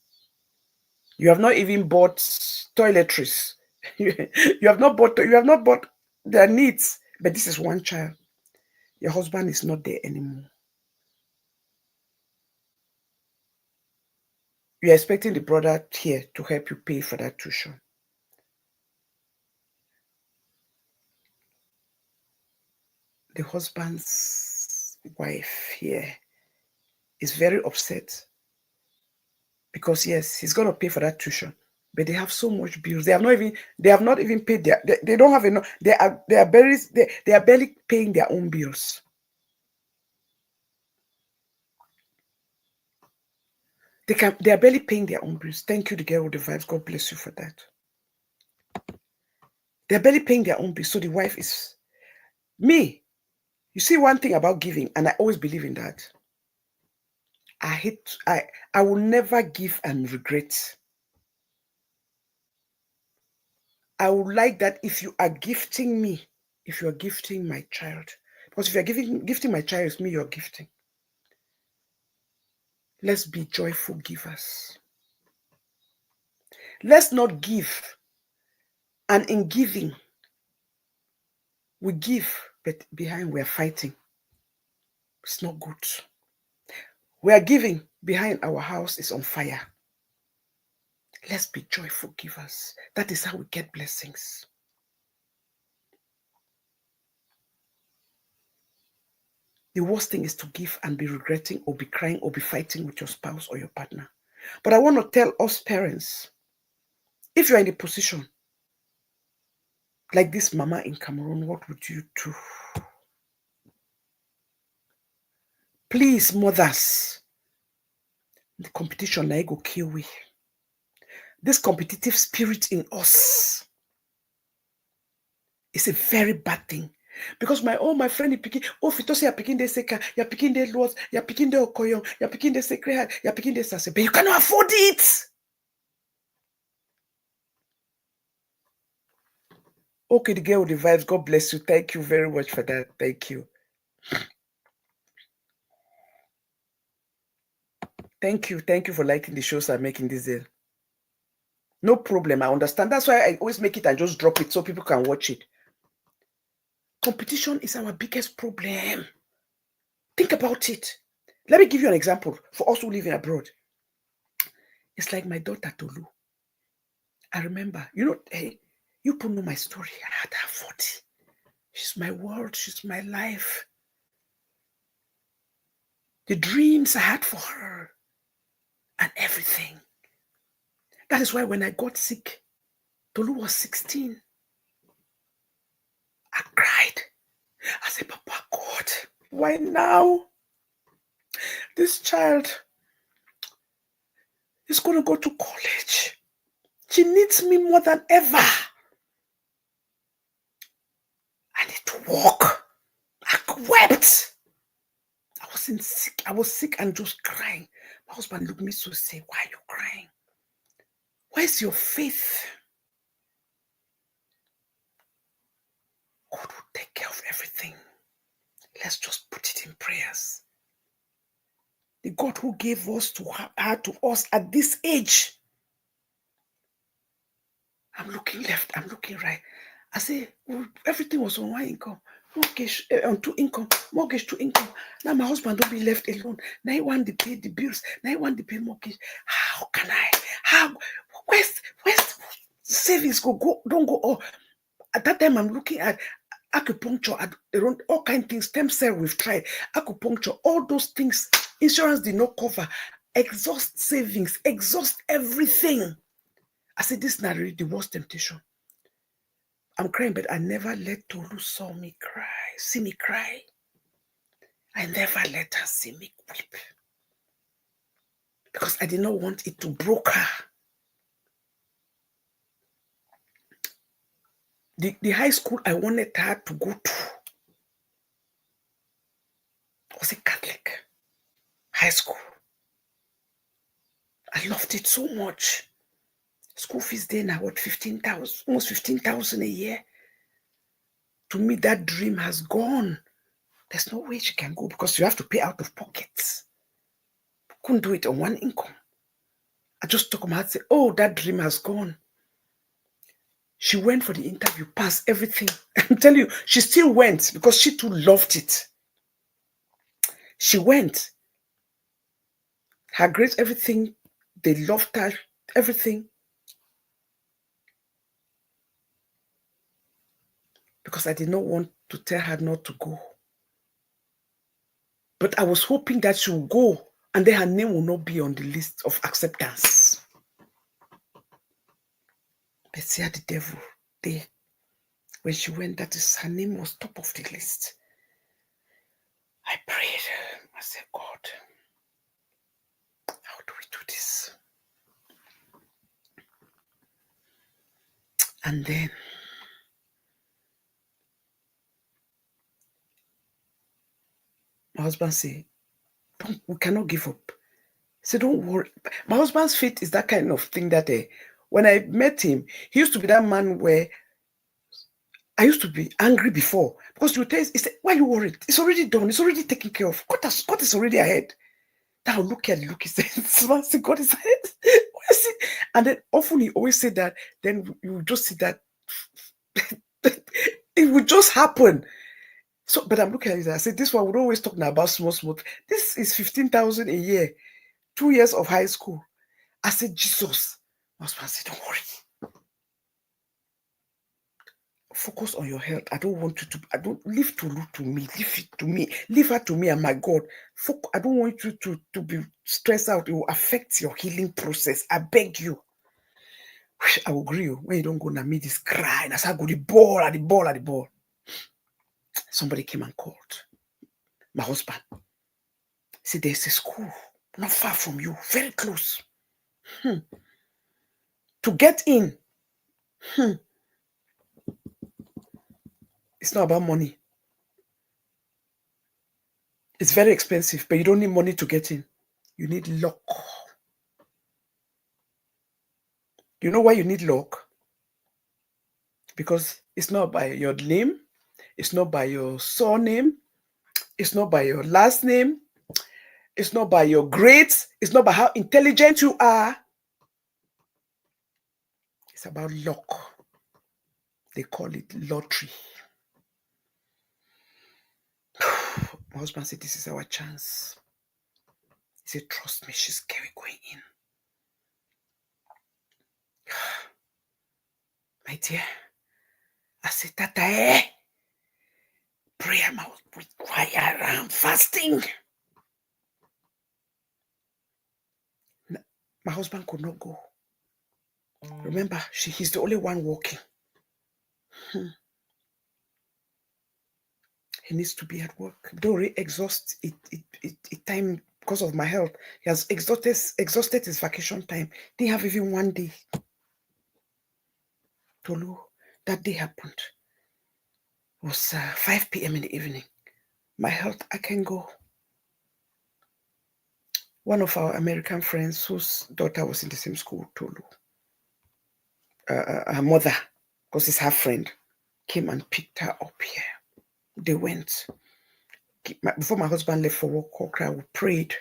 You have not even bought toiletries. You have not bought their needs, but this is one child. Your husband is not there anymore. You're expecting the brother here to help you pay for that tuition. The husband's wife here is very upset because yes, he's gonna pay for that tuition, but they have so much bills. They have not even paid their. They don't have enough. They are barely paying their own bills. They are barely paying their own bills. Thank you, the girl with the vibes. God bless you for that. They're barely paying their own bills. So the wife is me. You see one thing about giving, and I always believe in that. I will never give and regret. I would like that if you are gifting me, if you are gifting my child, because if you're gifting my child, it's me you're gifting. Let's be joyful givers. Let's not give, and in giving, we give, but behind we're fighting. It's not good. We are giving, behind our house is on fire. Let's be joyful givers. That is how we get blessings. The worst thing is to give and be regretting or be crying or be fighting with your spouse or your partner. But I want to tell us parents, if you're in a position like this mama in Cameroon, what would you do? Please, mothers, the competition na go kill we. This competitive spirit in us is a very bad thing. Because my friend is picking, if you say you're picking the seka, you're picking the laws, you're picking the okoyon, you're picking the sacred heart, you're picking the sase, but you cannot afford it. Okay, the girl with the vibes, God bless you. Thank you very much for that. Thank you. Thank you. Thank you for liking the shows I'm making this day. No problem. I understand. That's why I always make it and just drop it so people can watch it. Competition is our biggest problem. Think about it. Let me give you an example for us who live in abroad. It's like my daughter Tolu. I remember, hey, you people know my story. I had her 40. She's my world. She's my life. The dreams I had for her and everything. That is why when I got sick, Tolu was 16. I cried. I said, Papa God, why now? This child is going to go to college. She needs me more than ever. I need to walk. I wept. I was sick and just crying. My husband looked at me so say, why are you crying? Where's your faith? God will take care of everything. Let's just put it in prayers. The God who gave us to us at this age. I'm looking left, I'm looking right. I say, everything was on one income, mortgage on two income, mortgage to income. Now my husband don't be left alone. Now he want to pay the bills. Now he want to pay mortgage. How can I? Where's savings don't go? Oh, at that time I'm looking at acupuncture, all kind of things. Stem cell we've tried, acupuncture, all those things. Insurance did not cover. Exhaust savings, exhaust everything. I said, this is not really the worst temptation. I'm crying, but I never let Tolu see me cry. I never let her see me weep. Because I did not want it to break her. The high school I wanted her to go to was a Catholic high school. I loved it so much. School fees there now, what, 15,000, almost 15,000 a year. To me, that dream has gone. There's no way she can go because you have to pay out of pockets. Couldn't do it on one income. I just took my heart and said, oh, that dream has gone. She went for the interview, passed everything. I'm telling you, she still went because she too loved it. She went. Her grades, everything, they loved her, everything. Because I did not want to tell her not to go. But I was hoping that she would go and then her name will not be on the list of acceptance. But see how the devil did. When she went, that is, her name was top of the list. I prayed. I said, God, how do we do this? And then my husband said, we cannot give up. So don't worry. My husband's faith is that kind of thing that when I met him, he used to be that man where I used to be angry before. Because you tell he said, why are you worried? It's already done. It's already taken care of. God is already ahead. Now look at the look. He said, God is ahead. And then often he always said that, then you just see that it would just happen. So, but I'm looking at it. I said, this one would always talking about small. This is 15,000 a year, 2 years of high school. I said, Jesus. My husband said, don't worry. Focus on your health. I don't want you to. I don't leave to look to me. Leave it to me. Leave her to me and my God. I don't want you to be stressed out. It will affect your healing process. I beg you. I will agree when you don't go and me this crying. I said, I go the ball. Somebody came and called my husband. He said, there's a school not far from you, very close. To get in, it's not about money. It's very expensive, but you don't need money to get in. You need luck. You know why you need luck? Because it's not by your name, it's not by your surname, it's not by your last name, it's not by your grades, it's not by how intelligent you are. It's about luck. They call it lottery. My husband said, this is our chance. He said, trust me, she's going in. My dear, I said, Tata, prayer must require fasting. My husband could not go. Remember, he's the only one working. He needs to be at work. Don't really exhaust it time because of my health. He has exhausted his vacation time. Didn't have even one day. Tolu, that day happened. It was 5 p.m. in the evening. My health, I can go. One of our American friends whose daughter was in the same school, Tolu, her mother, because it's her friend, came and picked her up here. They went. Before my husband left for work, we prayed.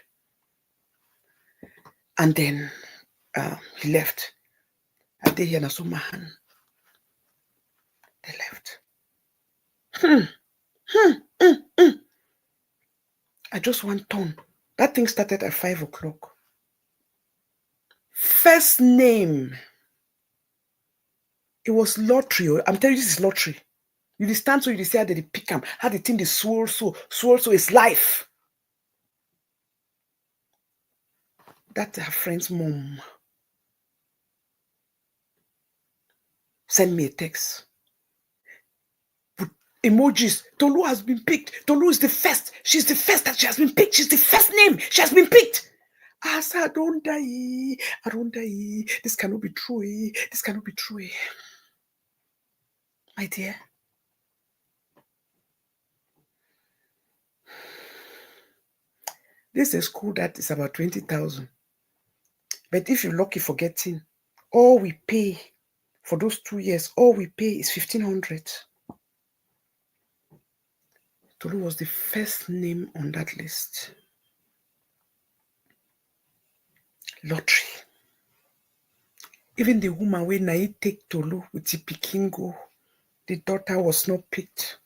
And then he left. I did hear Nasumahan. They left. I just want turn. That thing started at 5 o'clock. First name. It was lottery. I'm telling you, this is lottery. You stand so you see how they pick them, how the thing they swirl so it's life. That's her friend's mom. Send me a text. With emojis. Tolu has been picked. Tolu is the first. She's the first that she has been picked. She's the first name. She has been picked. I said, I don't die. I don't die. This cannot be true. This cannot be true. My dear. This is a school that is about 20,000. But if you're lucky for getting, all we pay for those 2 years, all we pay is 1,500. Tolu was the first name on that list. Lottery. Even the woman when I take Tolu with the Pikingo, the daughter was not picked.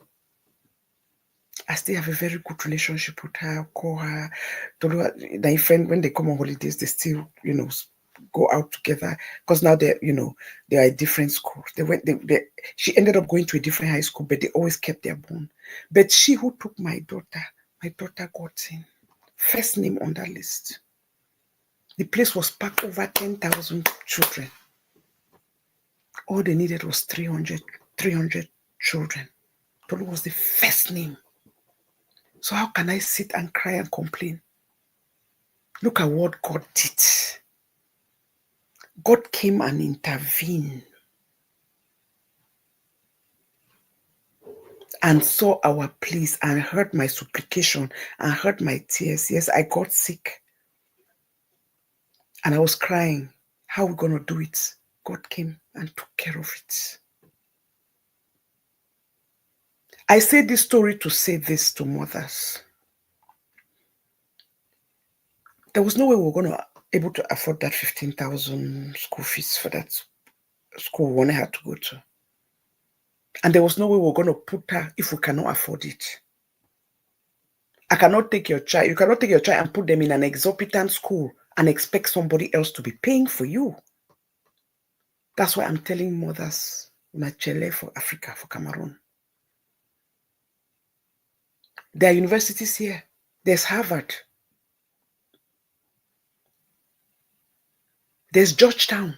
I still have a very good relationship with her. I'll call her. My friend, when they come on holidays, they still, go out together. Because now they are at different schools. She ended up going to a different high school, but they always kept their bond. But she who took my daughter got in. First name on that list. The place was packed over 10,000 children. All they needed was 300 children. Tolu was the first name. So how can I sit and cry and complain? Look at what God did. God came and intervened and saw our pleas and heard my supplication and heard my tears. Yes, I got sick and I was crying. How are we going to do it? God came and took care of it. I say this story to say this to mothers. There was no way we were going to able to afford that 15,000 school fees for that school we wanted her to go to. And there was no way we were going to put her if we cannot afford it. I cannot take your child. You cannot take your child and put them in an exorbitant school and expect somebody else to be paying for you. That's why I'm telling mothers, Machele for Africa, for Cameroon. There are universities here. There's Harvard. There's Georgetown.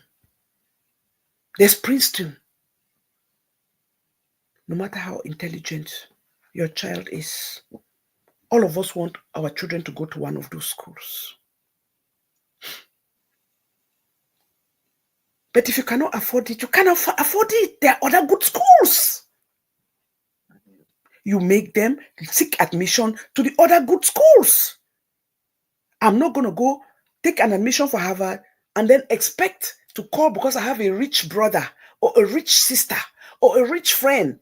There's Princeton. No matter how intelligent your child is, all of us want our children to go to one of those schools. But if you cannot afford it, you cannot afford it. There are other good schools. You make them seek admission to the other good schools. I'm not going to go take an admission for Harvard and then expect to call because I have a rich brother or a rich sister or a rich friend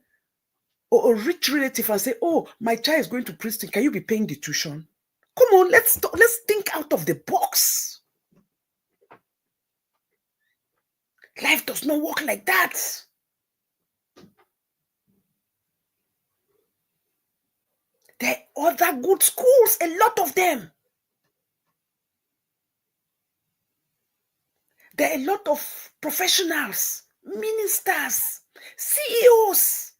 or a rich relative and say, oh, my child is going to Princeton. Can you be paying the tuition? Come on, let's think out of the box. Life does not work like that. There are other good schools, a lot of them. There are a lot of professionals, ministers, CEOs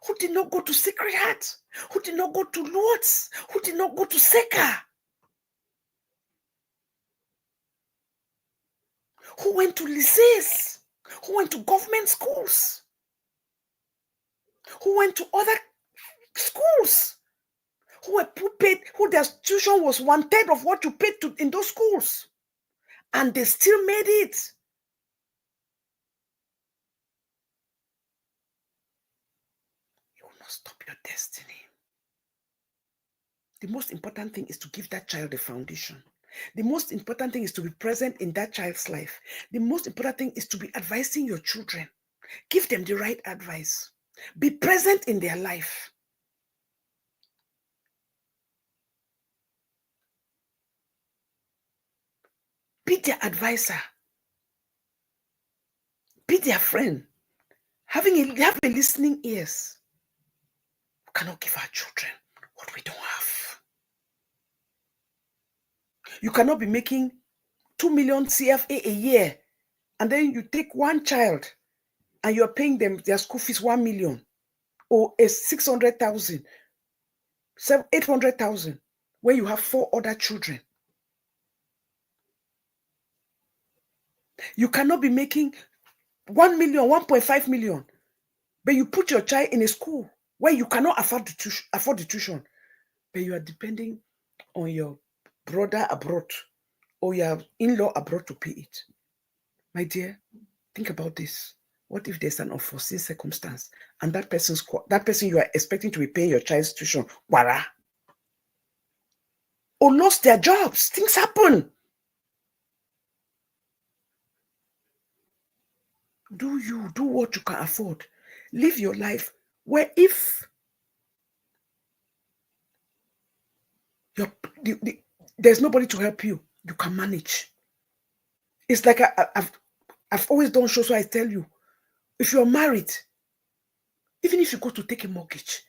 who did not go to Sacred Heart, who did not go to Lourdes, who did not go to Seka, who went to lycées, who went to government schools, who went to other schools, who paid, who their tuition was 1/3 of what you paid in those schools, and they still made it. You will not stop your destiny. The most important thing is to give that child a foundation. The most important thing is to be present in that child's life. The most important thing is to be advising your children. Give them the right advice. Be present in their life. Be their advisor. Be their friend. Have a listening ears. We cannot give our children what we don't have. You cannot be making 2 million CFA a year and then you take one child and you're paying them their school fees 1 million or a 600,000, 800,000 when you have 4 other children. You cannot be making 1 million, 1.5 million, but you put your child in a school where you cannot afford the tuition, but you are depending on your brother abroad or your in-law abroad to pay it. My dear, think about this. What if there's an unforeseen circumstance and that person you are expecting to be paying your child's tuition, wara, or lost their jobs? Things happen. Do what you can afford. Live your life where if there's nobody to help you, you can manage. It's like I've always done shows, so I tell you, if you're married, even if you go to take a mortgage,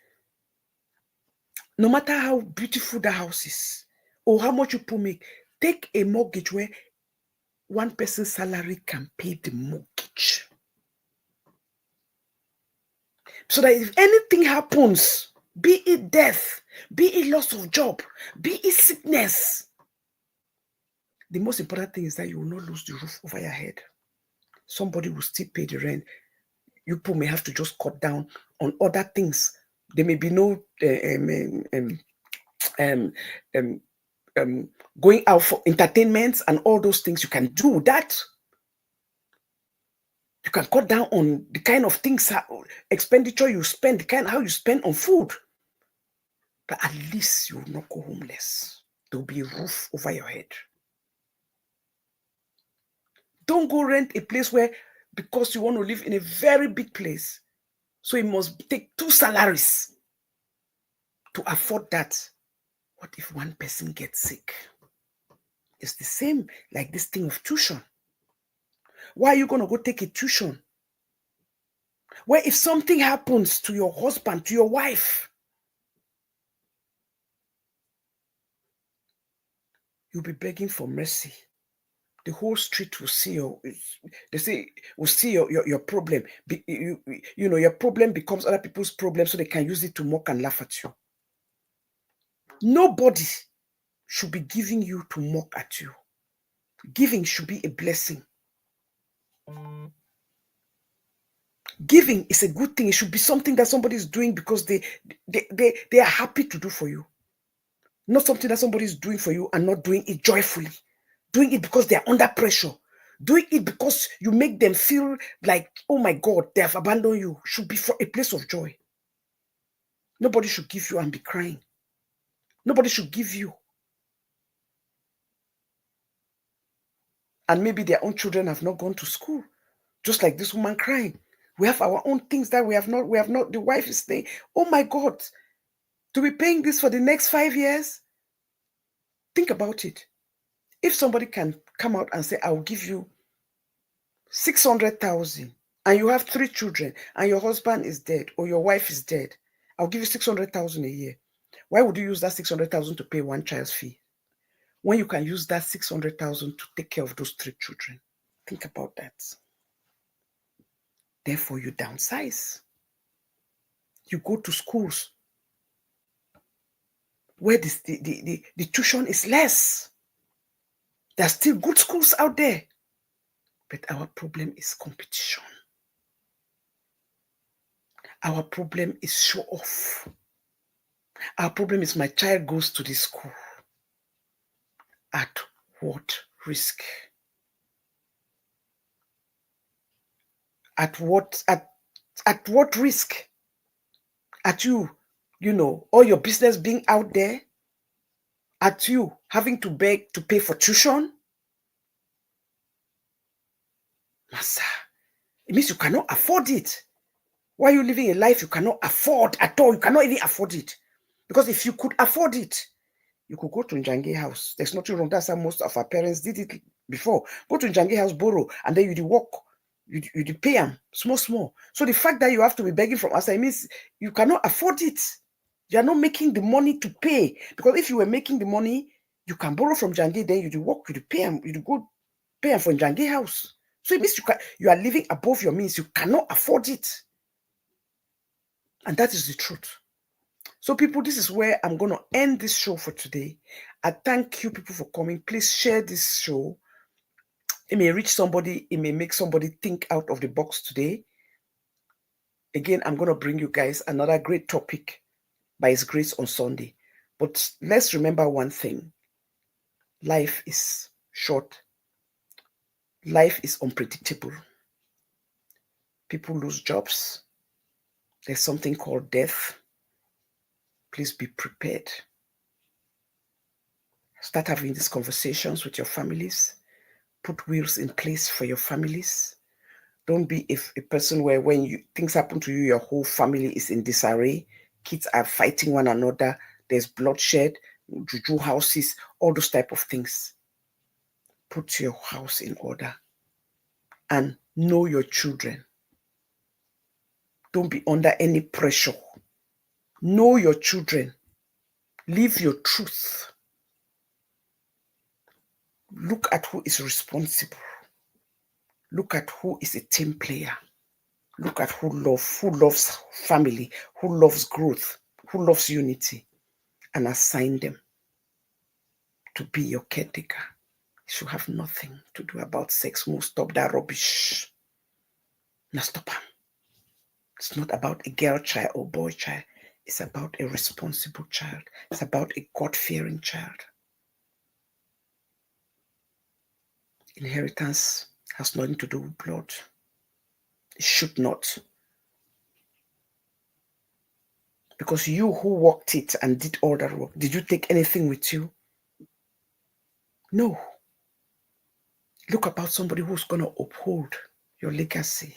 No matter how beautiful the house is or how much you put make, take a mortgage where one person's salary can pay the mortgage. So that if anything happens, be it death, be it loss of job, be it sickness, the most important thing is that you will not lose the roof over your head. Somebody will still pay the rent. You people may have to just cut down on other things. There may be no going out for entertainments and all those things. You can do that. You can cut down on the kind of things, expenditure you spend, the kind how you spend on food. But at least you will not go homeless. There will be a roof over your head. Don't go rent a place where, because you want to live in a very big place, so you must take 2 salaries to afford that. What if one person gets sick? It's the same like this thing of tuition. Why are you going to go take a tuition? Where if something happens to your husband, to your wife, you'll be begging for mercy. The whole street will see your, they say, will see your problem. You know, your problem becomes other people's problem so they can use it to mock and laugh at you. Nobody should be giving you to mock at you. Giving should be a blessing. Giving is a good thing. It should be something that somebody is doing because they are happy to do for you. Not something that somebody is doing for you and not doing it joyfully. Doing it because they are under pressure. Doing it because you make them feel like, oh my God, they have abandoned you. Should be for a place of joy. Nobody should give you and be crying. Nobody should give you. And maybe their own children have not gone to school. Just like this woman crying. We have our own things that we have not, the wife is saying, oh my God, to be paying this for the next 5 years? Think about it. If somebody can come out and say, I will give you 600,000 and you have 3 children and your husband is dead or your wife is dead, I'll give you 600,000 a year. Why would you use that 600,000 to pay one child's fee when you can use that 600,000 to take care of those 3 children? Think about that. Therefore, you downsize. You go to schools where the tuition is less. There are still good schools out there. But our problem is competition. Our problem is show off. Our problem is my child goes to this school. At what risk? At what risk? At you know, all your business being out there? At you having to beg to pay for tuition? Massa, it means you cannot afford it. Why are you living a life you cannot afford at all? You cannot even afford it. Because if you could afford it, you could go to Njange house. There's nothing wrong. That's how most of our parents did it before. Go to Njange house, borrow, and then you walk. You pay them small. So the fact that you have to be begging from us, it means you cannot afford it. You are not making the money to pay. Because if you were making the money, you can borrow from Njange, then you walk, you pay them, you go pay them for Njange house. So it means you are living above your means. You cannot afford it. And that is the truth. So people, this is where I'm going to end this show for today. I thank you people for coming. Please share this show. It may reach somebody. It may make somebody think out of the box today. Again, I'm going to bring you guys another great topic by His grace on Sunday. But let's remember one thing. Life is short. Life is unpredictable. People lose jobs. There's something called death. Please be prepared. Start having these conversations with your families. Put wheels in place for your families. Don't be a person where when things happen to you, your whole family is in disarray. Kids are fighting one another. There's bloodshed, juju houses, all those type of things. Put your house in order and know your children. Don't be under any pressure. Know your children. Live your truth. Look at who is responsible. Look at who is a team player. Look at who loves family, who loves growth, who loves unity, and assign them to be your caretaker. You should have nothing to do about sex. We'll stop that rubbish. Now stop them. It's not about a girl child or boy child. It's about a responsible child. It's about a God-fearing child. Inheritance has nothing to do with blood. It should not. Because you who walked it and did all that work, did you take anything with you? No. Look about somebody who's going to uphold your legacy.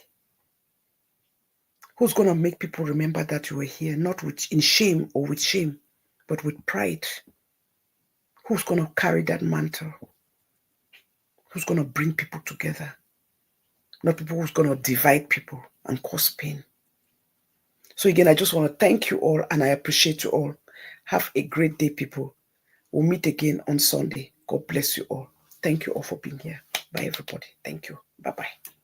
Who's going to make people remember that you were here, not in shame or with shame, but with pride. Who's going to carry that mantle? Who's going to bring people together? Not people who's going to divide people and cause pain. So again, I just want to thank you all and I appreciate you all. Have a great day, people. We'll meet again on Sunday. God bless you all. Thank you all for being here. Bye, everybody. Thank you. Bye-bye.